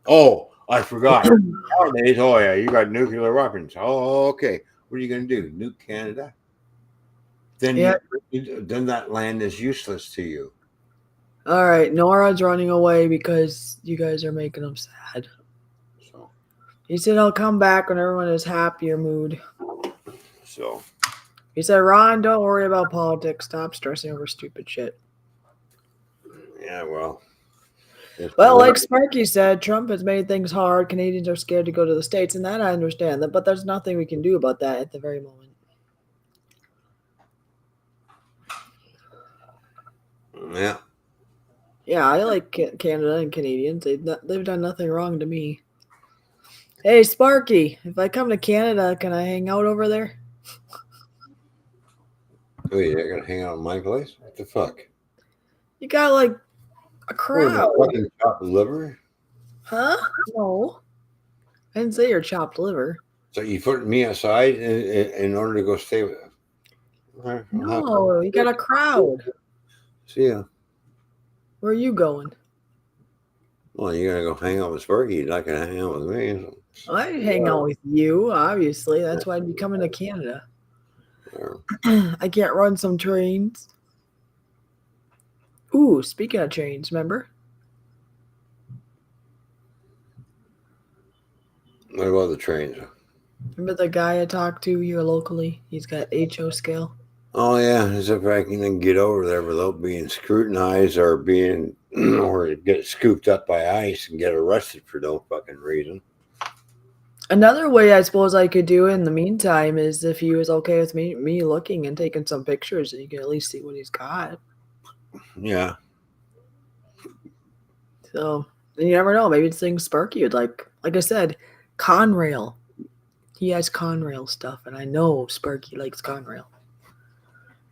Oh, I forgot. Nowadays, oh yeah, you got nuclear weapons. Oh, okay. What are you going to do? Nuke Canada? Then, then that land is useless to you. All right, Nora's running away because you guys are making him sad. So he said, "I'll come back when everyone is happier mood." So he said, "Ron, don't worry about politics. Stop stressing over stupid shit." Yeah, well. Well, like Sparky said, Trump has made things hard. Canadians are scared to go to the States, and that I understand that, but there's nothing we can do about that at the very moment. Yeah. Yeah, I like Canada and Canadians. They've done nothing wrong to me. Hey, Sparky, if I come to Canada, can I hang out over there? Wait, you're going to hang out in my place? What the fuck? You got like a crowd. Fucking chopped liver? Huh? No. I didn't say you're chopped liver. So you put me aside in order to go stay with them? No, you got a crowd. See ya. Where are you going? Well, you're gonna go hang out with Sparky. You're not gonna hang out with me. I'd hang out with you, obviously. That's why I'd be coming to Canada. I can't run some trains. Ooh, speaking of trains, remember? What about the trains? Remember the guy I talked to here locally? He's got HO scale. Oh yeah, as if I can get over there without being scrutinized or being or get scooped up by ice and get arrested for no fucking reason. Another way I suppose I could do in the meantime is if he was okay with me looking and taking some pictures, and you can at least see what he's got. Yeah. So you never know. Maybe this thing Sparky would like I said, Conrail. He has Conrail stuff, and I know Sparky likes Conrail.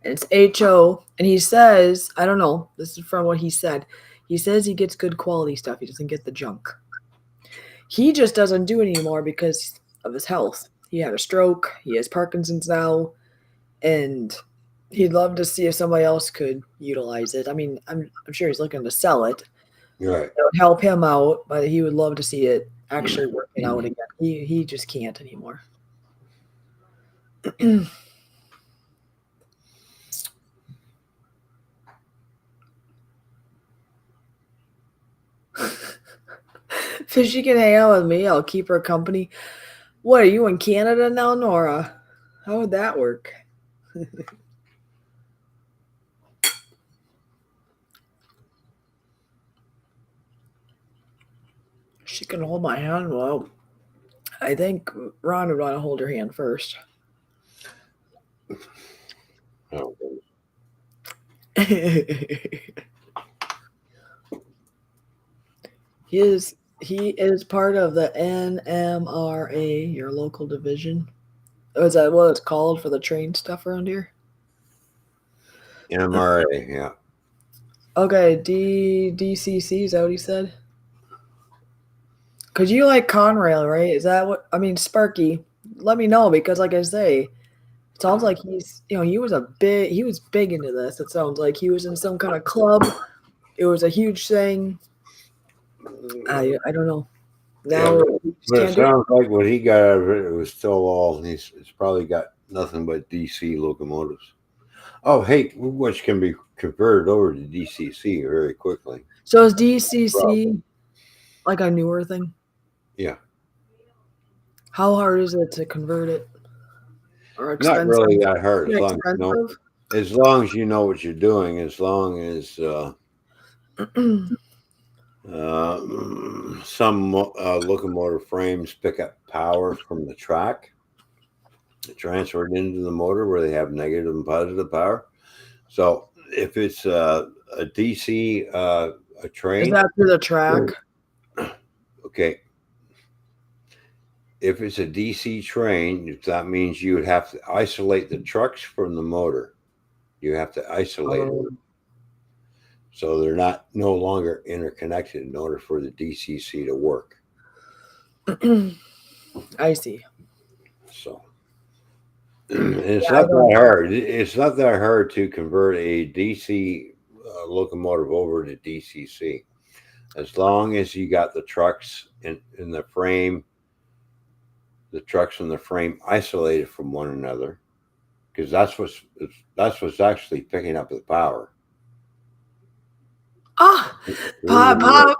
And it's HO, and he says, I don't know, this is from what he said. He says he gets good quality stuff. He doesn't get the junk. He just doesn't do it anymore because of his health. He had a stroke. He has Parkinson's now, and he'd love to see if somebody else could utilize it. I mean, I'm sure he's looking to sell it. Right. It would help him out, but he would love to see it actually working out again. He just can't anymore. If she can hang out with me, I'll keep her company. What, are you in Canada now, Nora? How would that work? She can hold my hand. Well, I think Ron would want to hold her hand first. Oh. He is part of the NMRA, your local division. Oh, is that what it's called for the train stuff around here? MRA, yeah. Okay, DCC, is that what he said? Because you like Conrail, right? Is that what I mean? Sparky, let me know because, like I say, it sounds like he was big into this. It sounds like he was in some kind of club. It was a huge thing. I don't know. Now, but it sounds like what he got out of it was still all. It's probably got nothing but DC locomotives. Oh, hey, which can be converted over to DCC very quickly. So is DCC like a newer thing? Yeah. How hard is it to convert it? Or expensive? Not really that hard. As long as you know what you're doing, as long as some locomotive frames pick up power from the track, transfer it into the motor where they have negative and positive power. So if it's a DC a train, is that through the track? Okay. If it's a DC train, that means you would have to isolate the trucks from the motor. You have to isolate them. So they're no longer interconnected in order for the DCC to work. I see. So it's not that hard. It's not that hard to convert a DC locomotive over to DCC, as long as you got the trucks in the frame, the trucks in the frame isolated from one another, because that's what's actually picking up the power. Ah, Papa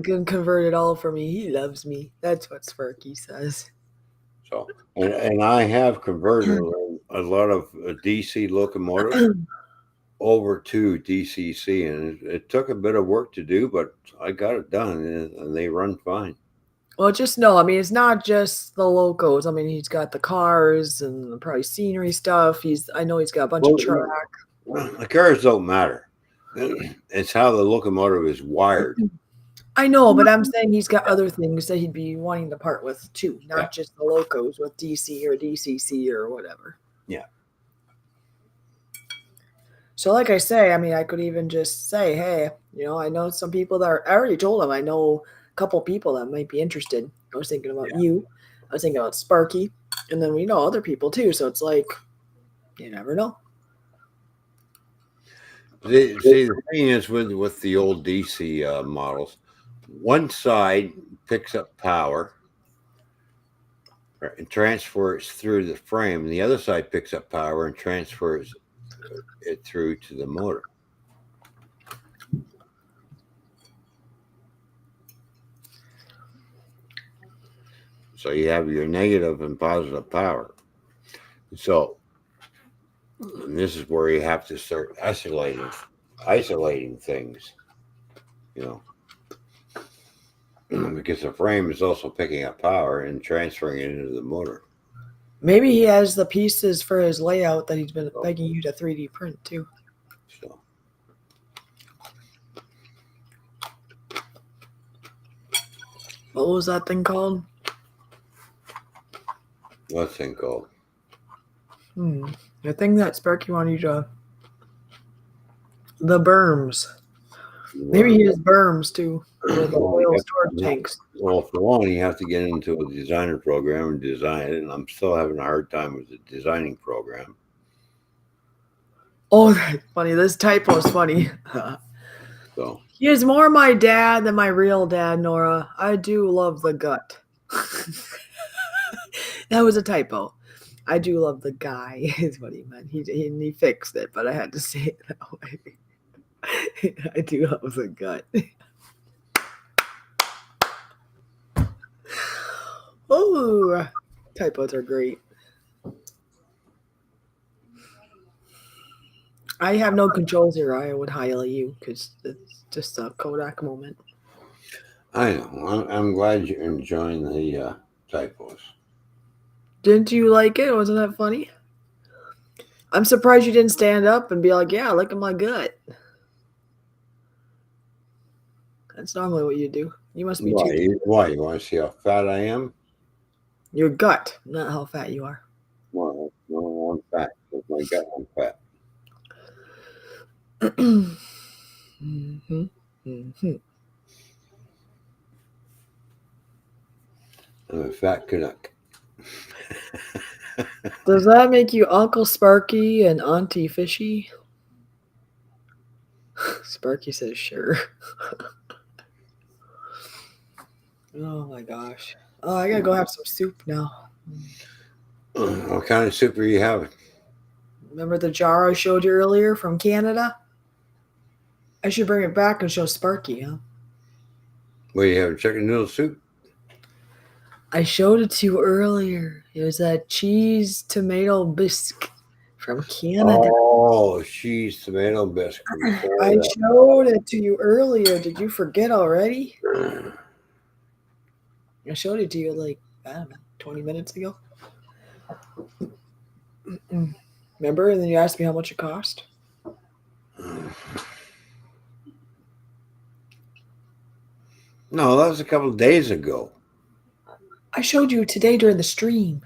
can convert it all for me. He loves me. That's what Sparky says. So, and I have converted a lot of DC locomotives over to DCC, and it took a bit of work to do, but I got it done, and they run fine. Well, just know, I mean, it's not just the locos. I mean, he's got the cars and probably scenery stuff. I know he's got a bunch of track. The cars don't matter. It's how the locomotive is wired. I know, but I'm saying he's got other things that he'd be wanting to part with too, not just the locos with DC or DCC or whatever. Yeah. So, like I say, I mean, I could even just say, hey, I know some people I already told him I know a couple people that might be interested. I was thinking about you. I was thinking about Sparky. And then we know other people too. So it's like, you never know. See, the thing is with the old DC models, one side picks up power and transfers through the frame, and the other side picks up power and transfers it through to the motor. So you have your negative and positive power. So this is where you have to start isolating things, you know, because the frame is also picking up power and transferring it into the motor. Maybe he has the pieces for his layout that he's been begging you to 3D print too. So What was that thing called? what's thing called? The thing that Sparky wanted you to. The berms. Maybe he has berms too for the oil storage tanks. Well, for one, you have to get into a designer program and design it, and I'm still having a hard time with the designing program. Oh, that's funny. This typo is funny. So He is more my dad than my real dad, Nora. I do love the gut. That was a typo. I do love the guy, is what he meant. He fixed it, but I had to say it that way. I do love the gut. Oh, typos are great. I have no controls here. I would highlight you because it's just a Kodak moment. I know. I'm glad you're enjoying the typos. Didn't you like it? Wasn't that funny? I'm surprised you didn't stand up and be like, yeah, look at my gut. That's normally what you do. You must be too. Why? You want to see how fat I am? Your gut, not how fat you are. Well, no, I'm fat. With my gut, I'm fat. Mm-hmm. Mm-hmm. I'm a fat Canuck. Does that make you Uncle Sparky and Auntie Fishy? Sparky says sure. Oh my gosh. Oh, I gotta go have some soup now. What kind of soup are you having? Remember the jar I showed you earlier from Canada? I should bring it back and show Sparky, huh? What, you having chicken noodle soup? I showed it to you earlier. It was a cheese tomato bisque from Canada. Oh, cheese tomato biscuit. I showed it to you earlier. Did you forget already? I showed it to you like, I don't know, 20 minutes ago. Remember? And then you asked me how much it cost? No, that was a couple of days ago. I showed you today during the stream.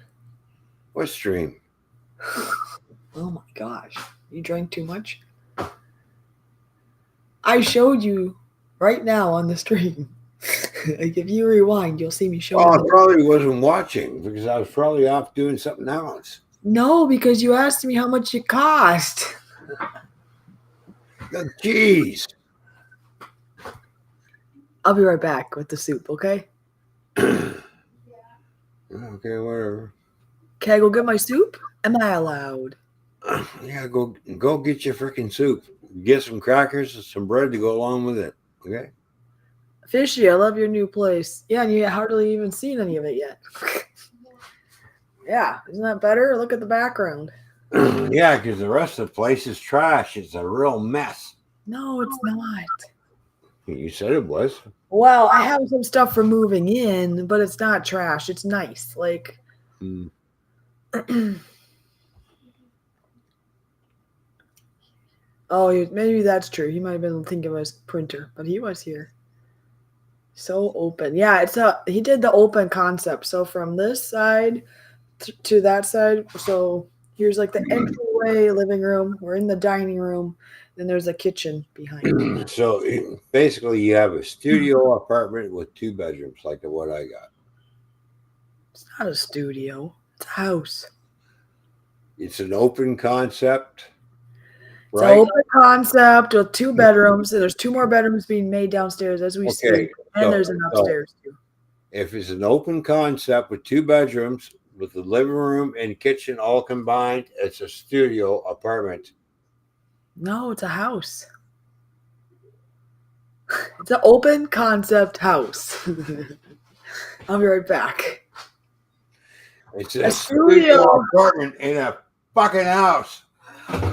What stream? Oh my gosh. You drank too much? I showed you right now on the stream. Like if you rewind, you'll see me show Oh, I you. probably wasn't watching because I was probably off doing something else. No, because you asked me how much it cost. Jeez. I'll be right back with the soup, okay? Okay, whatever. Can I go get my soup? Am I allowed? Yeah, go get your freaking soup. Get some crackers and some bread to go along with it. Okay. Fishy, I love your new place. Yeah, and you hardly even seen any of it yet. Yeah, isn't that better? Look at the background. Yeah, because the rest of the place is trash. It's a real mess. No, it's not. You said it was. Well, I have some stuff for moving in, but it's not trash. It's nice. Like, oh, maybe that's true. He might have been thinking of his printer, but he was here. So open. Yeah, he did the open concept. So from this side to that side. So here's like the entryway, living room. We're in the dining room. Then there's a kitchen behind. So basically, you have a studio apartment with 2 bedrooms, like what I got. It's not a studio. It's a house. It's an open concept. It's an right? open concept with 2 bedrooms, and there's 2 more bedrooms being made downstairs as we Okay, speak, and there's an so upstairs too. if it's an open concept with 2 bedrooms, with the living room and kitchen all combined, it's a studio apartment. No, it's a house. It's an open concept house. I'll be right back. It's A a studio studio. apartment in a fucking house.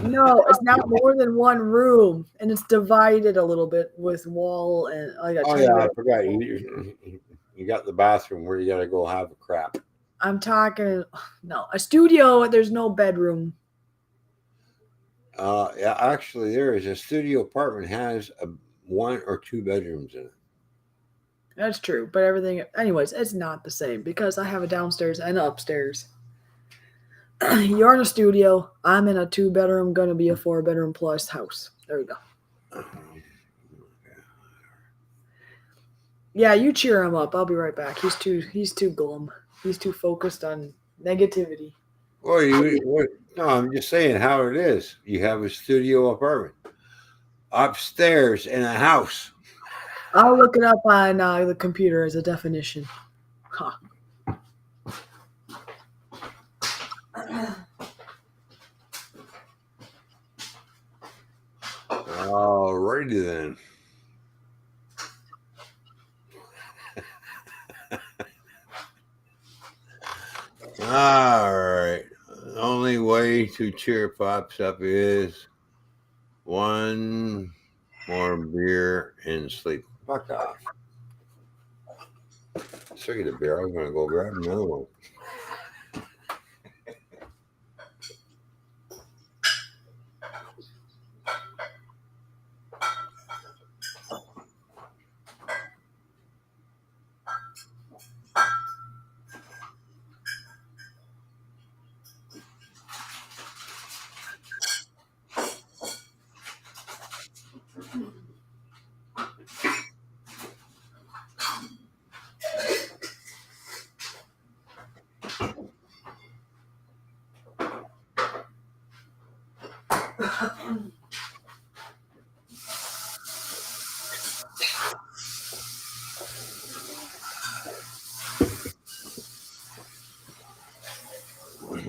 No, it's not more than 1 room, and it's divided a little bit with wall and like a Oh tiny yeah, I bit. forgot. You got the bathroom where you got to go have a crap. I'm talking no, a studio. There's no bedroom. Yeah, actually, there is a studio apartment has 1 or 2 bedrooms in it. That's true, but everything. Anyways, it's not the same because I have a downstairs and upstairs. You're in a studio. I'm in a 2-bedroom, gonna be a 4-bedroom plus house. There we go. Yeah, you cheer him up. I'll be right back. He's too glum. He's too focused on negativity. Well, no, I'm just saying how it is. You have a studio apartment upstairs in a house. I'll look it up on the computer as a definition. Huh. Alrighty then. All right. The only way to cheer pops up is 1 more beer and sleep. Fuck off. Sick of the beer. I'm gonna go grab another one.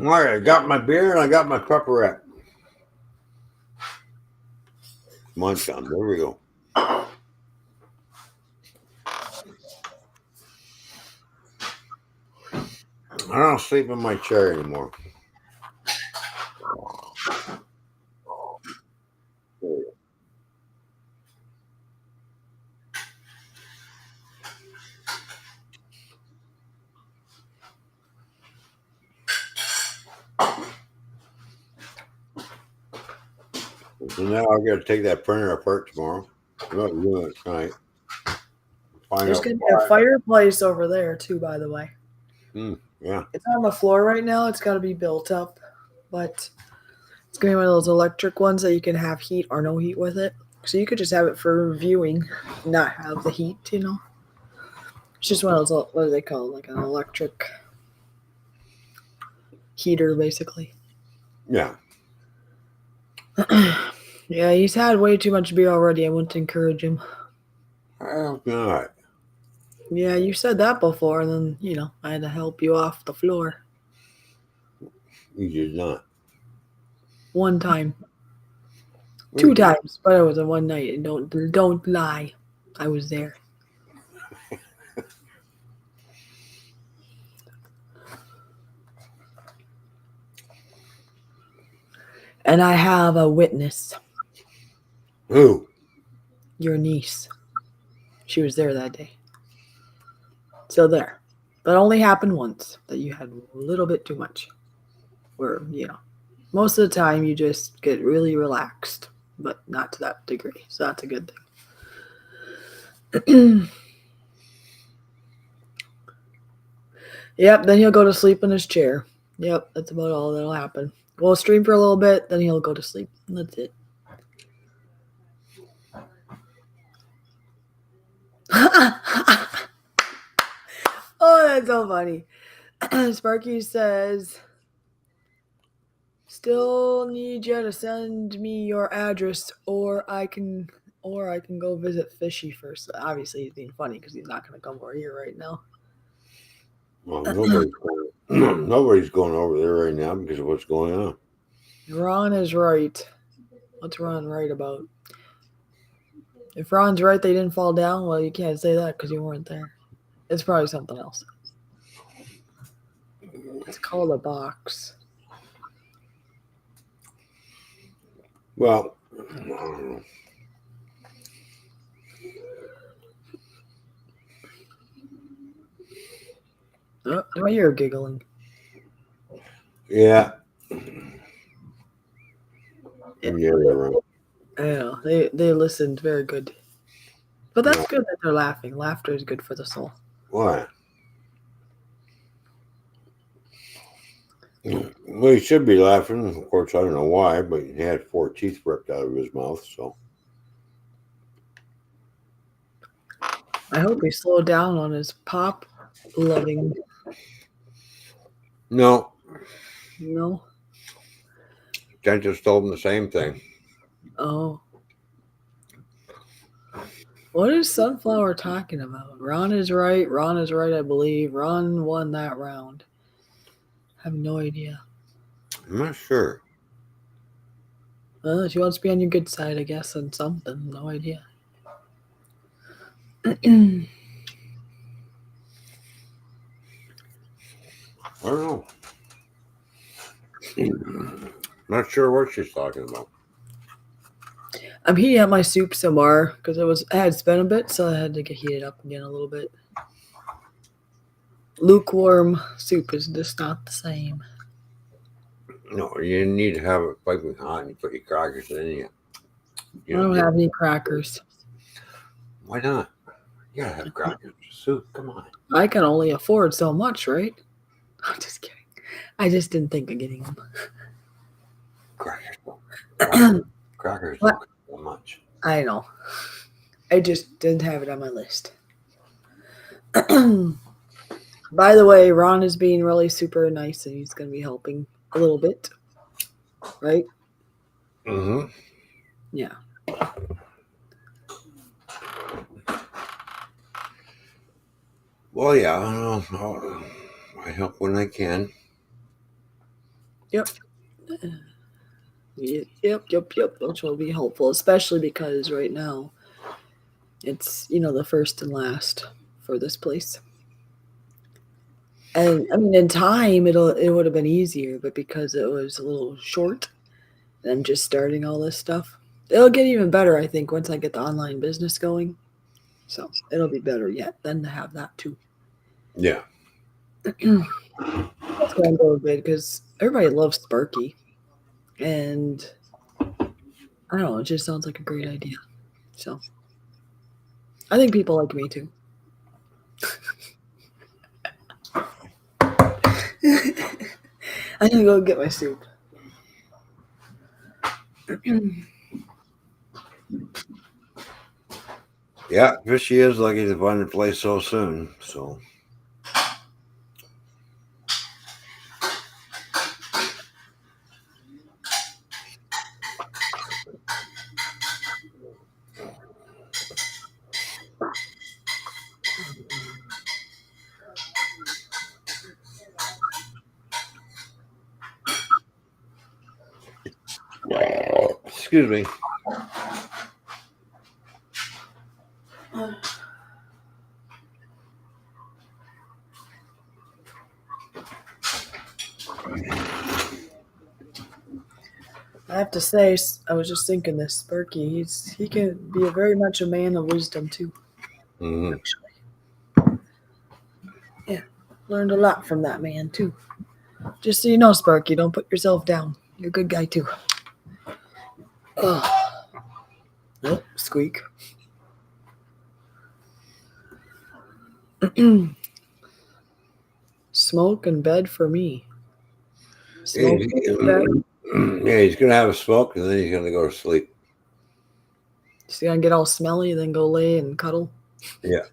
All right, I got my beer and I got my pepperette. Munch on. There we go. I don't sleep in my chair anymore. So now I got to take that printer apart tomorrow. I'm not doing it tonight. Find There's out gonna be why. a fireplace over there too, by the way. Yeah. It's on the floor right now. It's got to be built up, but it's gonna be one of those electric ones that you can have heat or no heat with it. So you could just have it for viewing, not have the heat. It's just one of those. What do they call it? Like an electric heater, basically. Yeah. Yeah, he's had way too much beer already. I wouldn't encourage him. Well, not. Yeah, you said that before, and then I had to help you off the floor You did not. one time, We 2 did. times, but it was a one night. And don't lie, I was there. And I have a witness. Who? Your niece. She was there that day. So there. But only happened once that you had a little bit too much. Where, most of the time you just get really relaxed, but not to that degree. So that's a good thing. Yep, then he'll go to sleep in his chair. Yep, that's about all that'll happen. We'll stream for a little bit, then he'll go to sleep. That's it. Oh, that's so funny. Sparky says, still need you to send me your address, or I can go visit Fishy first. Obviously, he's being funny because he's not going to come over here right now. Well, nobody's going over there right now because of what's going on. Ron is right. What's Ron right about? If Ron's right, they didn't fall down. Well, you can't say that because you weren't there. It's probably something else. It's called a box. Well, I don't know. Oh, I hear giggling. Yeah. Yeah. You're right. I know. They listened very good. But that's good that they're laughing. Laughter is good for the soul. Why? Well, he should be laughing. Of course, I don't know why, but he had 4 teeth ripped out of his mouth, so. I hope he slowed down on his pop loving. No. No. Dentist told him the same thing. Oh. What is Sunflower talking about? Ron is right. Ron is right, I believe. Ron won that round. I have no idea. I'm not sure. Well, she wants to be on your good side, I guess, on something. No idea. I don't know. Not sure what she's talking about. I'm heating up my soup some more because it had spent a bit, so I had to get heated up again a little bit. Lukewarm soup is just not the same. No, you need to have it piping hot and you put your crackers in you. I don't have any crackers. Why not? You gotta have crackers. Soup, come on. I can only afford so much, right? I'm just kidding. I just didn't think of getting them. Crackers don't cost so much. I know. I just didn't have it on my list. By the way, Ron is being really super nice and he's going to be helping a little bit. Right? Mm-hmm. Yeah. Well, yeah, I don't know. I help when I can. Yep. Yep. Which will be helpful, especially because right now it's, the first and last for this place. And I mean, in time, it would have been easier, but because it was a little short, and I'm just starting all this stuff, it'll get even better, I think, once I get the online business going. So it'll be better yet than to have that too. Yeah. It's going to go good because everybody loves Sparky, and I don't know, it just sounds like a great idea. So I think people like me too. I'm gonna go get my soup. Yeah, Fishy is lucky to find a place so soon. So. Excuse me. I have to say, I was just thinking this Sparky. He can be very much a man of wisdom too. Mm-hmm. Actually, yeah, learned a lot from that man too. Just so you know, Sparky, don't put yourself down. You're a good guy too. Oh, squeak. Smoke and bed for me. Smoke and bed. Yeah, he's gonna have a smoke and then he's gonna go to sleep. He's gonna get all smelly, then go lay and cuddle. Yeah.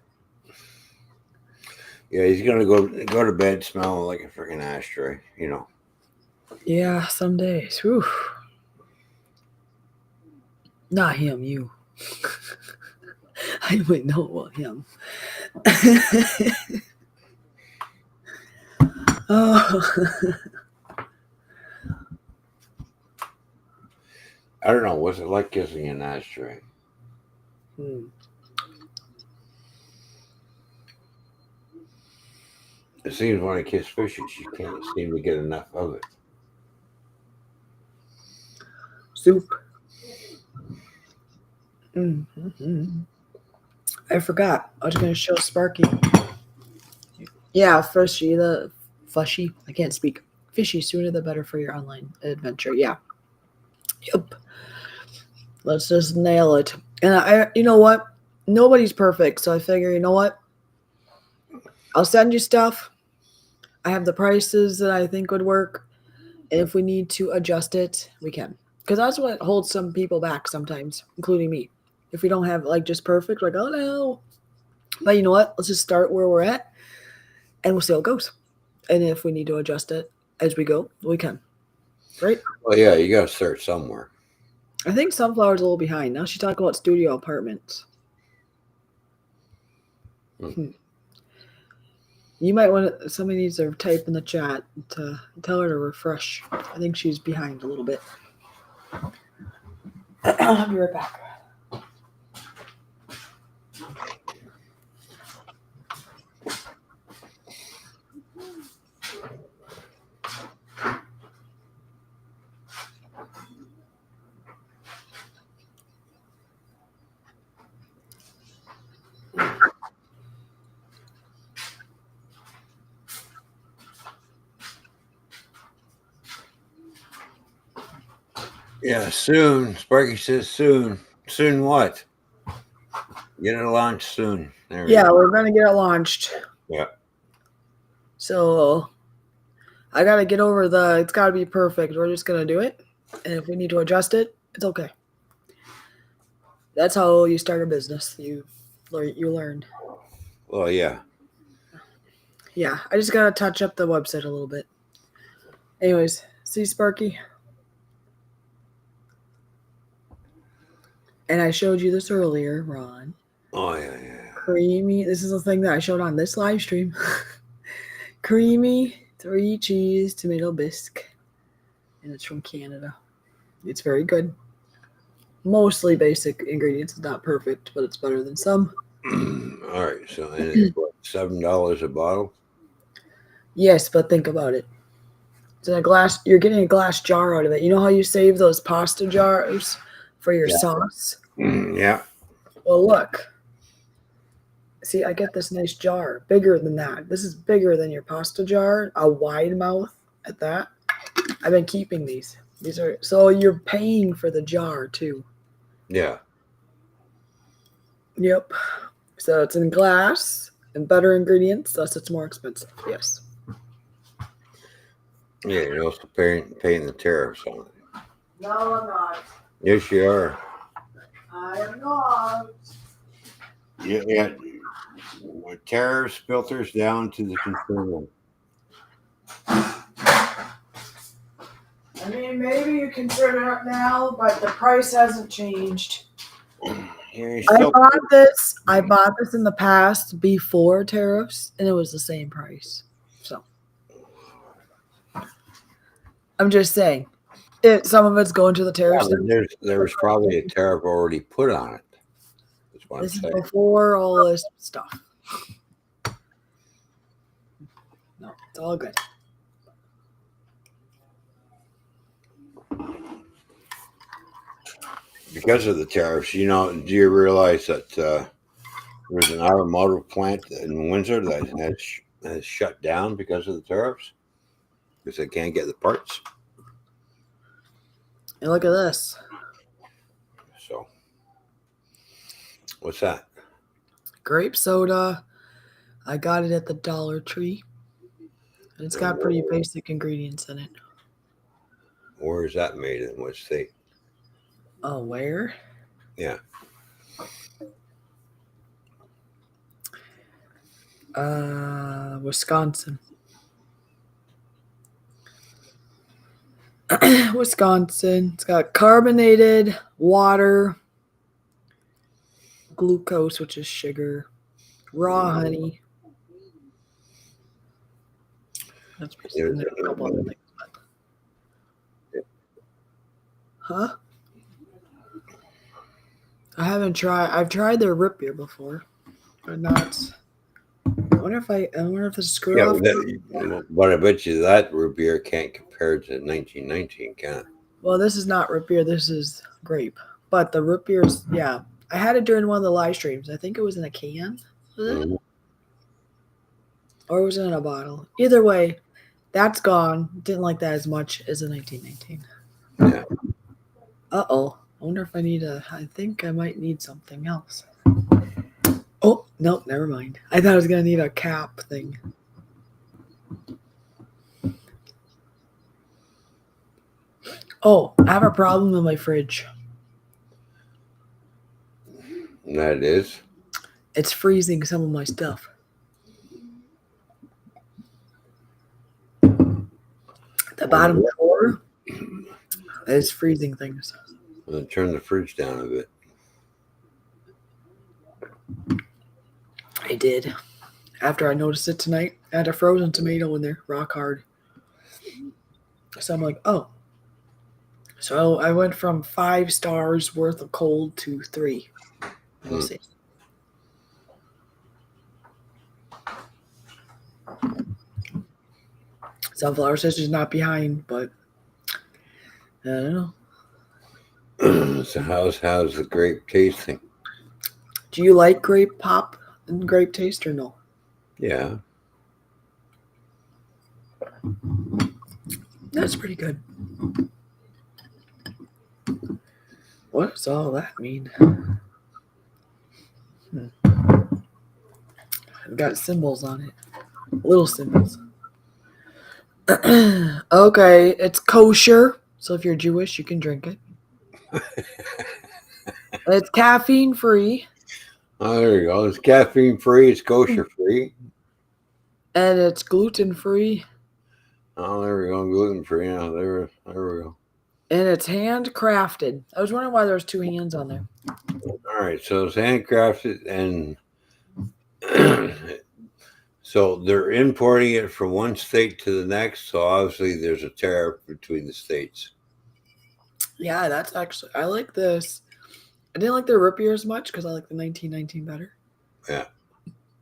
Yeah, he's gonna go to bed smelling like a freaking ashtray, Yeah, some days. Whew. Not him, you. I would know about him. Oh. I don't know. What's it like kissing an ashtray? Hmm. It seems when I kiss fishes, you can't seem to get enough of it. Soup. Mm-hmm. I forgot. I was going to show Sparky. Yeah, fishy. The fleshy. I can't speak. Fishy. Sooner the better for your online adventure. Yeah. Yep. Let's just nail it. And you know what? Nobody's perfect, so I figure, you know what? I'll send you stuff. I have the prices that I think would work. And if we need to adjust it, we can. Because that's what holds some people back sometimes, including me. If we don't have like just perfect, like, oh no. But you know what? Let's just start where we're at and we'll see how it goes. And if we need to adjust it as we go, we can. Right? Well, yeah, you got to start somewhere. I think Sunflower's a little behind. Now she's talking about studio apartments. Hmm. You might want to, somebody needs to type in the chat to tell her to refresh. I think she's behind a little bit. I'll be right back. Yeah, soon. Sparky says soon. Soon what? Get it launched soon. There we Yeah, go. we're gonna get it launched. Yeah. So I gotta get over the. It's gotta be perfect. We're just gonna do it, and if we need to adjust it, it's okay. That's how you start a business. You learn. Well, yeah. Yeah, I just gotta touch up the website a little bit. Anyways, see Sparky. And I showed you this earlier, Ron. Oh, yeah. Creamy. This is the thing that I showed on this live stream. Creamy 3 cheese tomato bisque. And it's from Canada. It's very good. Mostly basic ingredients. It's not perfect, but it's better than some. All right. So, and it's what, $7 a bottle? Yes, but think about it. It's in a glass. You're getting a glass jar out of it. You know how you save those pasta jars for your sauce? Yeah. Well, look. See, I get this nice jar, bigger than that. This is bigger than your pasta jar, a wide mouth at that. I've been keeping these. These are so you're paying for the jar too. Yeah. Yep. So it's in glass and better ingredients, thus it's more expensive. Yes. Yeah. You're also paying the tariffs on it. No, I'm not. Yes, you are. I am not. Yeah. With tariffs filters down to the consumer. I mean, maybe you consider it now, but the price hasn't changed. Yeah, I bought this in the past before tariffs, and it was the same price. So I'm just saying, some of it's going to the tariffs. there was probably a tariff already put on it. That's what This I'm is saying. before all this stuff. No, it's all good. Because of the tariffs, do you realize that there's an automotive plant in Windsor that has shut down because of the tariffs? Because they can't get the parts. And look at this. So, what's that? Grape soda. I got it at the Dollar Tree. And it's got pretty basic ingredients in it. Where is that made in? What state? Oh, where? Yeah. Wisconsin. Wisconsin. It's got carbonated water, glucose, which is sugar, raw honey. That's basically and a couple other things. Huh? I haven't tried. I've tried their root beer before, but not. I wonder if this is screw off. But I bet you that root beer can't compare to 1919, can it? Well, this is not root beer. This is grape. But the root beers, yeah. I had it during one of the live streams. I think it was in a can. Was it? Mm-hmm. Or was it in a bottle? Either way, that's gone. Didn't like that as much as the 1919. Yeah. Uh-oh. I wonder if I think I might need something else. Oh, nope, never mind. I thought I was going to need a cap thing. Oh, I have a problem with my fridge. That is? It's freezing some of my stuff. The bottom drawer is freezing things. Well, turn the fridge down a bit. I did. After I noticed it tonight, I had a frozen tomato in there, rock hard. So I'm like, oh. So I went from 5 stars worth of cold to 3. We'll see. Sunflower Sisters not behind, but I don't know. So how's the grape tasting? Do you like grape pop and grape taste or no? Yeah. That's pretty good. What does all that mean? I've got symbols on it. Little symbols. Okay, it's kosher. So if you're Jewish, you can drink it. It's caffeine free. Oh, there you go. It's caffeine free. It's kosher free. And it's gluten free. Oh, there we go. Gluten free. Yeah, there we go. And it's handcrafted. I was wondering why there's 2 hands on there. All right, so it's handcrafted, and so they're importing it from one state to the next. So obviously, there's a tariff between the states. Yeah, that's actually. I like this. I didn't like the root beer as much because I like the 1919 better. Yeah.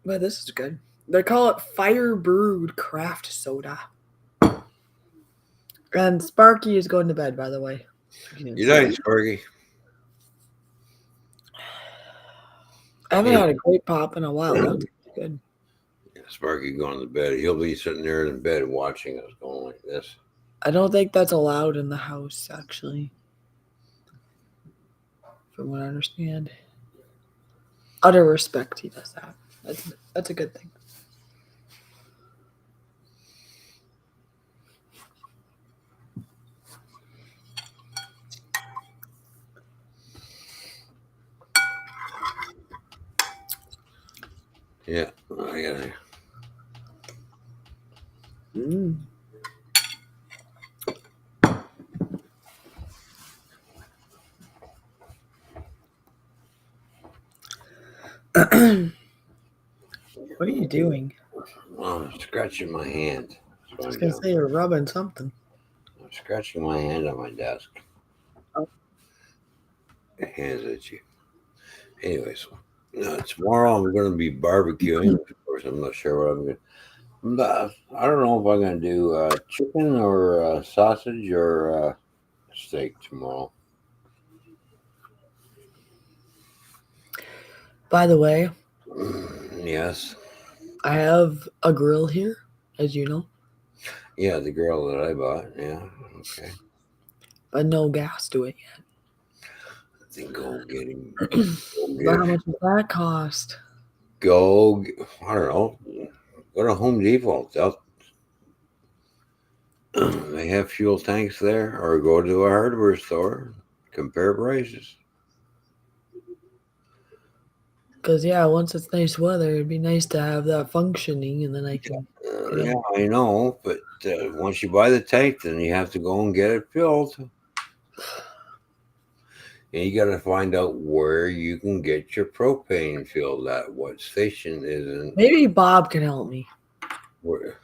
But this is good. They call it fire brewed craft soda. And Sparky is going to bed, by the way. Good night, Sparky. I haven't had a grape pop in a while. That's good. Yeah, Sparky going to bed. He'll be sitting there in bed watching us going like this. I don't think that's allowed in the house, actually. From what I understand. Out of respect, he does that. That's a good thing. Yeah, I gotta. What are you doing? Oh, I'm scratching my hand. I was going to say you're rubbing something. I'm scratching my hand on my desk. Oh. Hands at you. Anyways, tomorrow I'm going to be barbecuing. Of course, I'm not sure what I'm going to. I don't know if I'm going to do chicken or sausage or steak tomorrow. By the way, yes, I have a grill here, as you know. Yeah, the grill that I bought. Yeah, okay. But no gas to it yet. I think go get him. But how much does that cost? I don't know. Go to Home Depot. They have fuel tanks there, or go to a hardware store. Compare prices. Because, yeah, once it's nice weather, it'd be nice to have that functioning, and then I can... Yeah, I know, but once you buy the tank, then you have to go and get it filled. And you got to find out where you can get your propane filled at. What station isn't? Maybe Bob can help me. Where,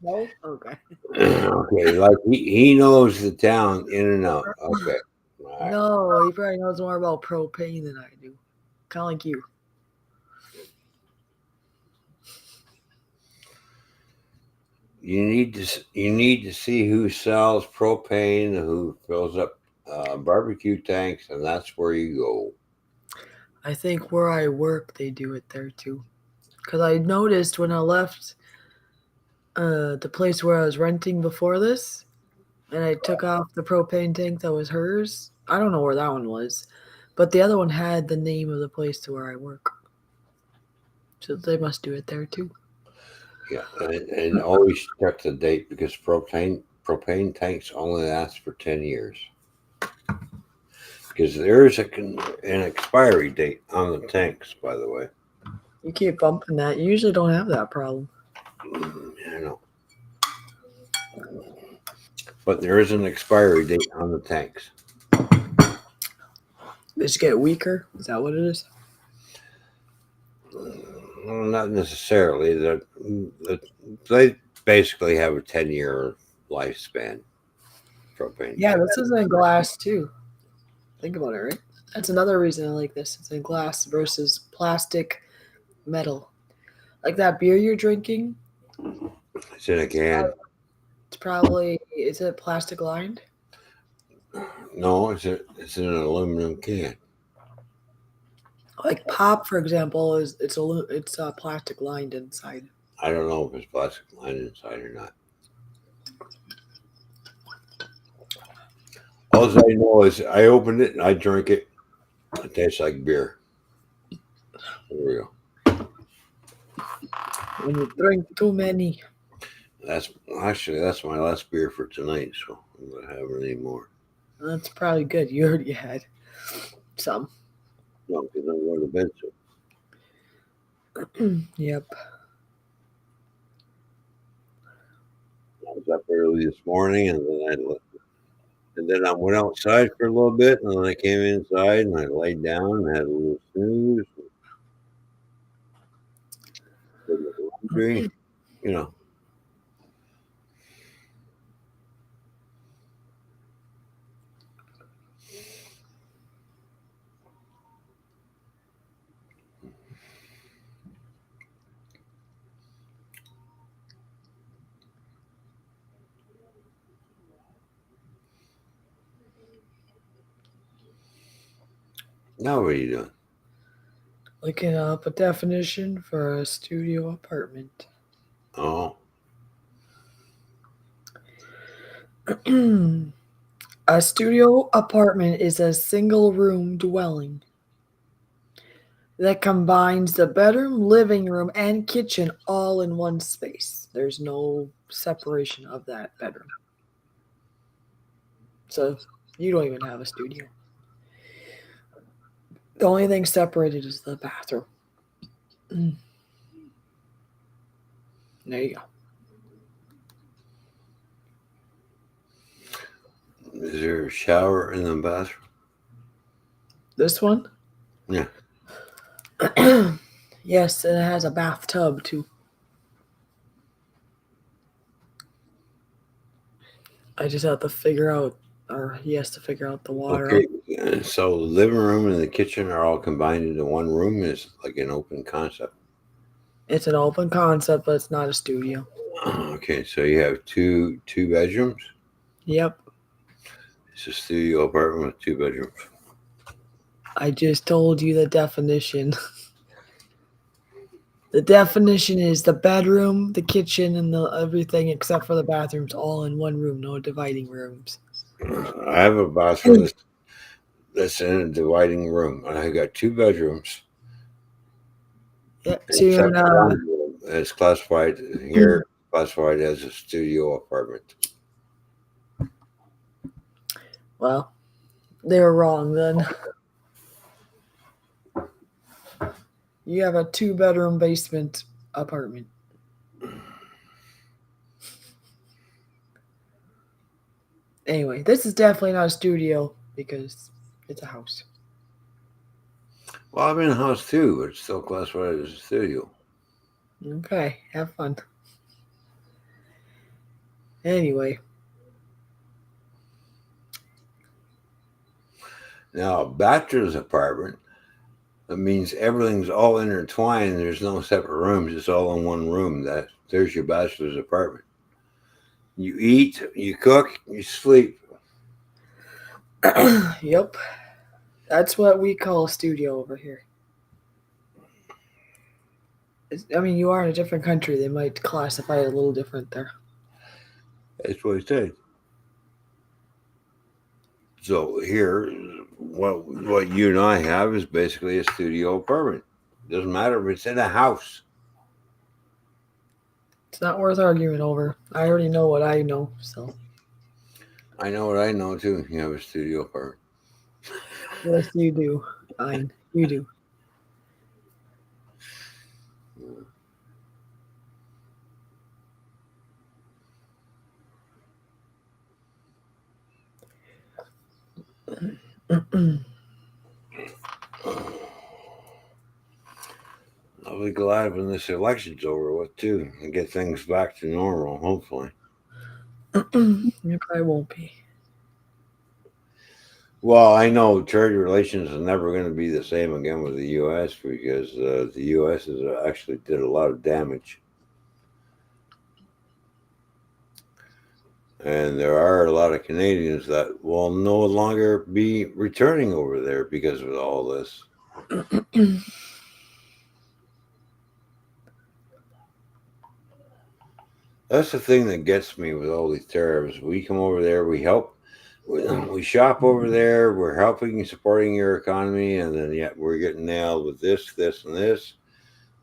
No? Okay. okay, like he knows the town in and out. Okay, all right. No, he probably knows more about propane than I do. Kind of like you. You need to see who sells propane, who fills up barbecue tanks, and that's where you go. I think where I work, they do it there too. Because I noticed when I left the place where I was renting before this, and I took off the propane tank that was hers. I don't know where that one was, but the other one had the name of the place to where I work. So they must do it there too. Yeah, and always check the date because propane tanks only last for 10 years. Because there is an expiry date on the tanks, by the way. You keep bumping that. You usually don't have that problem. I know, but there is an expiry date on the tanks. They just get weaker. Is that what it is? Well, not necessarily. They basically have a 10-year lifespan. Propane Yeah, tank. this is in glass too. Think about it, right? That's another reason I like this. It's in glass versus plastic metal. Like that beer you're drinking, It's in a can. it's probably, is it plastic lined? No, it's in an aluminum can. Like pop, for example, it's plastic lined inside. I don't know if it's plastic lined inside or not. All I know is I opened it and I drank it. It tastes like beer. There we go. When you drink too many, That's my last beer for tonight, so I'm not having any more. that's probably good. You already had some. No, because I'm going to bed soon. Yep. I was up early this morning, and then I went outside for a little bit, and then I came inside and I laid down and had a little snooze, did my laundry, you know. Now what are you doing? Looking up a definition for a studio apartment. Oh, A studio apartment is a single room dwelling that combines the bedroom, living room, and kitchen all in one space. There's no separation of that bedroom. So you don't even have a studio. The only thing separated is the bathroom. There you go. is there a shower in the bathroom? This one? Yeah. Yes, and it has a bathtub too. I just have to figure out, or he has to figure out the water. Okay. So the living room and the kitchen are all combined into one room. Is like an open concept. It's an open concept, but it's not a studio. Okay, so you have two bedrooms. Yep. It's a studio apartment with 2 bedrooms. I just told you the definition. The definition is the bedroom, the kitchen, and the everything except for the bathrooms all in one room, no dividing rooms. I have a bathroom that's in a dividing room. I got 2 bedrooms. Yeah, so you're Except in for a, one room. It's classified here, classified as a studio apartment. well, they were wrong then. You have a 2-bedroom basement apartment. Anyway, this is definitely not a studio because it's a house. Well, I'm in a house too, but it's still classified as a studio. Okay, have fun. Anyway, Now, a bachelor's apartment, that means everything's all intertwined. There's no separate rooms. It's all in one room. There's your bachelor's apartment. You eat, you cook, you sleep. yep, that's what we call a studio over here. I mean, you are in a different country. They might classify it a little different there. That's what I said. So here, what you and I have is basically a studio apartment. Doesn't matter if it's in a house. It's not worth arguing over. I already know what I know, so. I know what I know too. You have a studio apartment. Yes, you do. Fine, you do. I'll be glad when this election's over with too, and get things back to normal. Hopefully. You probably won't be. Well, I know trade relations are never going to be the same again with the U.S. because the U.S. has actually did a lot of damage, and there are a lot of Canadians that will no longer be returning over there because of all this. That's the thing that gets me with all these tariffs. We come over there, we help, we shop over there, we're helping and supporting your economy, and then yet we're getting nailed with this, this, and this.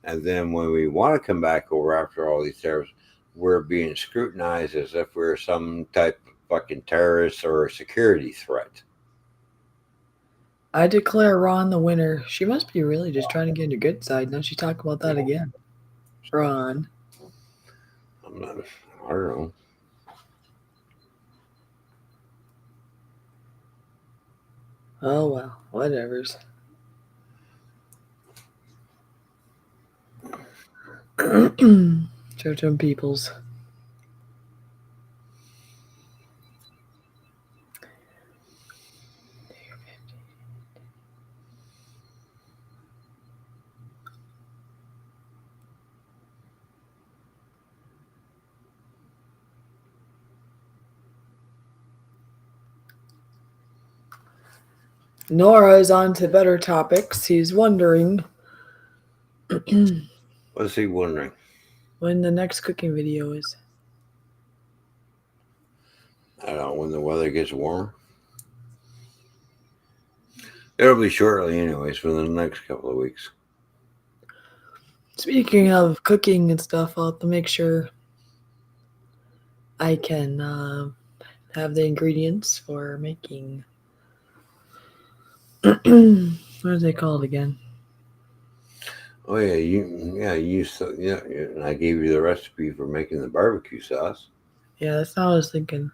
And then when we want to come back over after all these tariffs, we're being scrutinized as if we're some type of fucking terrorist or a security threat. I declare Ron the winner. She must be really just trying to get a good side. Now she talk about that again. Ron. I'm not, I don't know. Oh well, whatever's. Certain peoples. Nora is on to better topics. He's wondering What's he wondering? when the next cooking video is. I don't know, when the weather gets warmer. It'll be shortly, anyways, for the next couple of weeks. Speaking of cooking and stuff, I'll have to make sure I can have the ingredients for making. What is it called again? Oh yeah, yeah. And I gave you the recipe for making the barbecue sauce. Yeah, that's what I was thinking.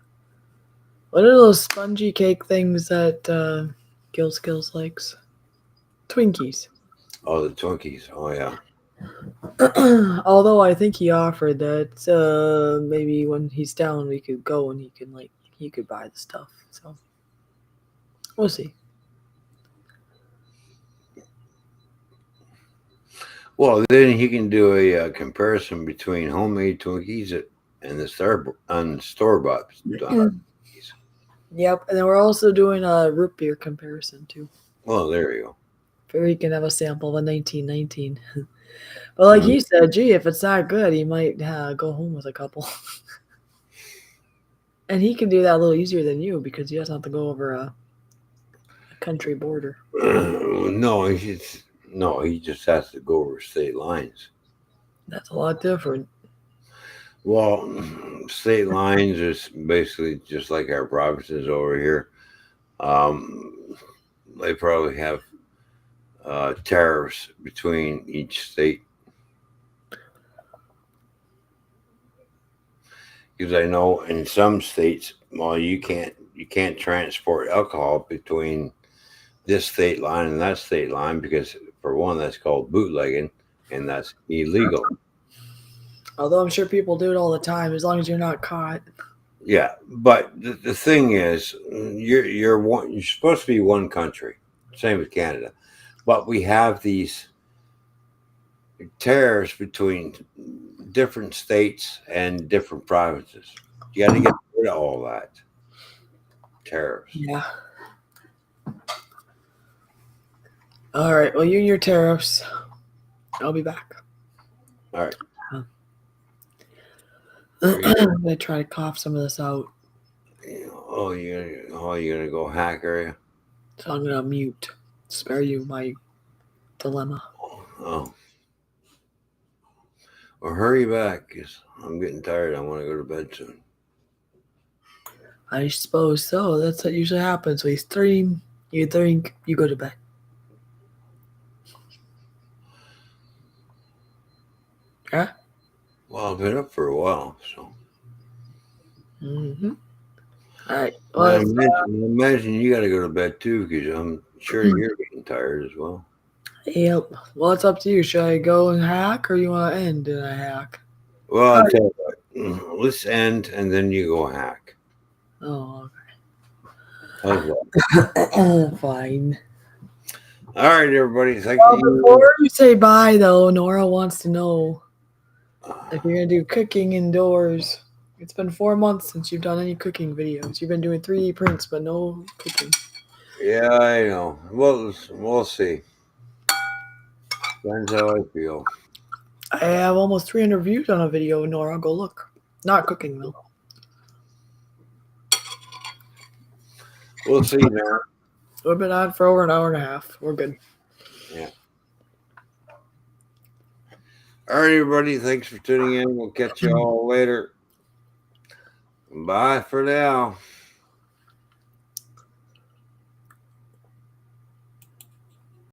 What are those spongy cake things that Skills likes? Twinkies. Oh, the Twinkies. Oh yeah. Although I think he offered that maybe when he's down we could go and he could buy the stuff. So we'll see. Well, then he can do a comparison between homemade Twinkies and the store bought Twinkies. Yep, and then we're also doing a root beer comparison too. Well, there you go. Where he can have a sample of a 1919. But like he said, gee, if it's not good, he might go home with a couple. And he can do that a little easier than you because he doesn't have to go over a country border. No, he just has to go over state lines. That's a lot different. Well, state lines is basically just like our provinces over here. They probably have tariffs between each state. Because I know in some states, well, you can't transport alcohol between this state line and that state line because for one, that's called bootlegging, and that's illegal. Although I'm sure people do it all the time, as long as you're not caught. Yeah, but the thing is, you're supposed to be one country, same with Canada, but we have these tariffs between different states and different provinces. You got to get rid of all that tariffs. Yeah. All right. Well, you and your tariffs. I'll be back. All right. I'm gonna try to cough some of this out. You gonna go hack, are you? So I'm gonna mute. Spare you my dilemma. Oh. Well, hurry back, because I'm getting tired. I want to go to bed soon. I suppose so. That's what usually happens. We stream, you drink, you go to bed. Yeah? Well, I've been up for a while, so. Mm-hmm. All right. I Well, imagine you got to go to bed too, because I'm sure you're getting tired as well. yep. Well, it's up to you. Should I go and hack, or you want to end and I hack? Well, I'll tell you what. Let's end, and then you go hack. Oh, How's that? okay. Fine. All right, everybody. Thank Well, you. before you say bye, though, Nora wants to know if you're gonna do cooking indoors. It's been 4 months since you've done any cooking videos. You've been doing 3D prints, but no cooking. Yeah, I know. Well, we'll see. Depends how I feel. I have almost 300 views on a video, Nora. Go look. Not cooking, though. We'll see now. We've been on for over an hour and a half. We're good. Yeah. All right, everybody. Thanks for tuning in. We'll catch you all later. Bye for now.